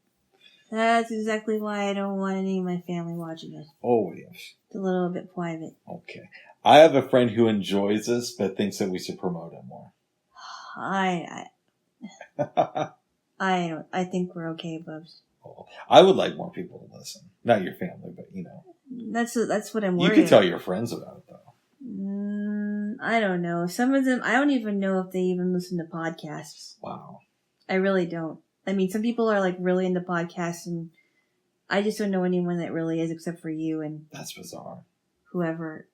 That's exactly why I don't want any of my family watching it.
Oh, yes.
It's a little bit private.
Okay. I have a friend who enjoys this, but thinks that we should promote it more.
I don't. I think we're okay, Bubs.
I would like more people to listen. Not your family, but
That's what I'm worried
You could tell your friends about it, though.
I don't know. Some of them, I don't even know if they even listen to podcasts.
Wow.
I really don't. I mean, some people are like really into podcasts, and I just don't know anyone that really is, except for you and
That's bizarre.
whoever.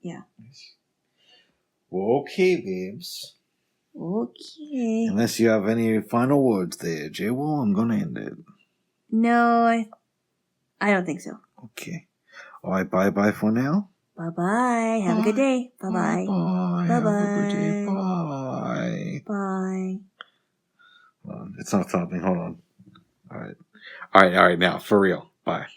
Yeah.
Well, okay, babes.
Okay.
Unless you have any final words there, Jaylo, I'm gonna end it.
No, I don't think so.
Okay. All right, bye-bye for now.
Bye-bye. Have a good day. Bye-bye.
Bye-bye.
Bye-bye.
Have a good day. Bye.
Bye.
Hold on. It's not stopping. Hold on. All right. Now, for real. Bye.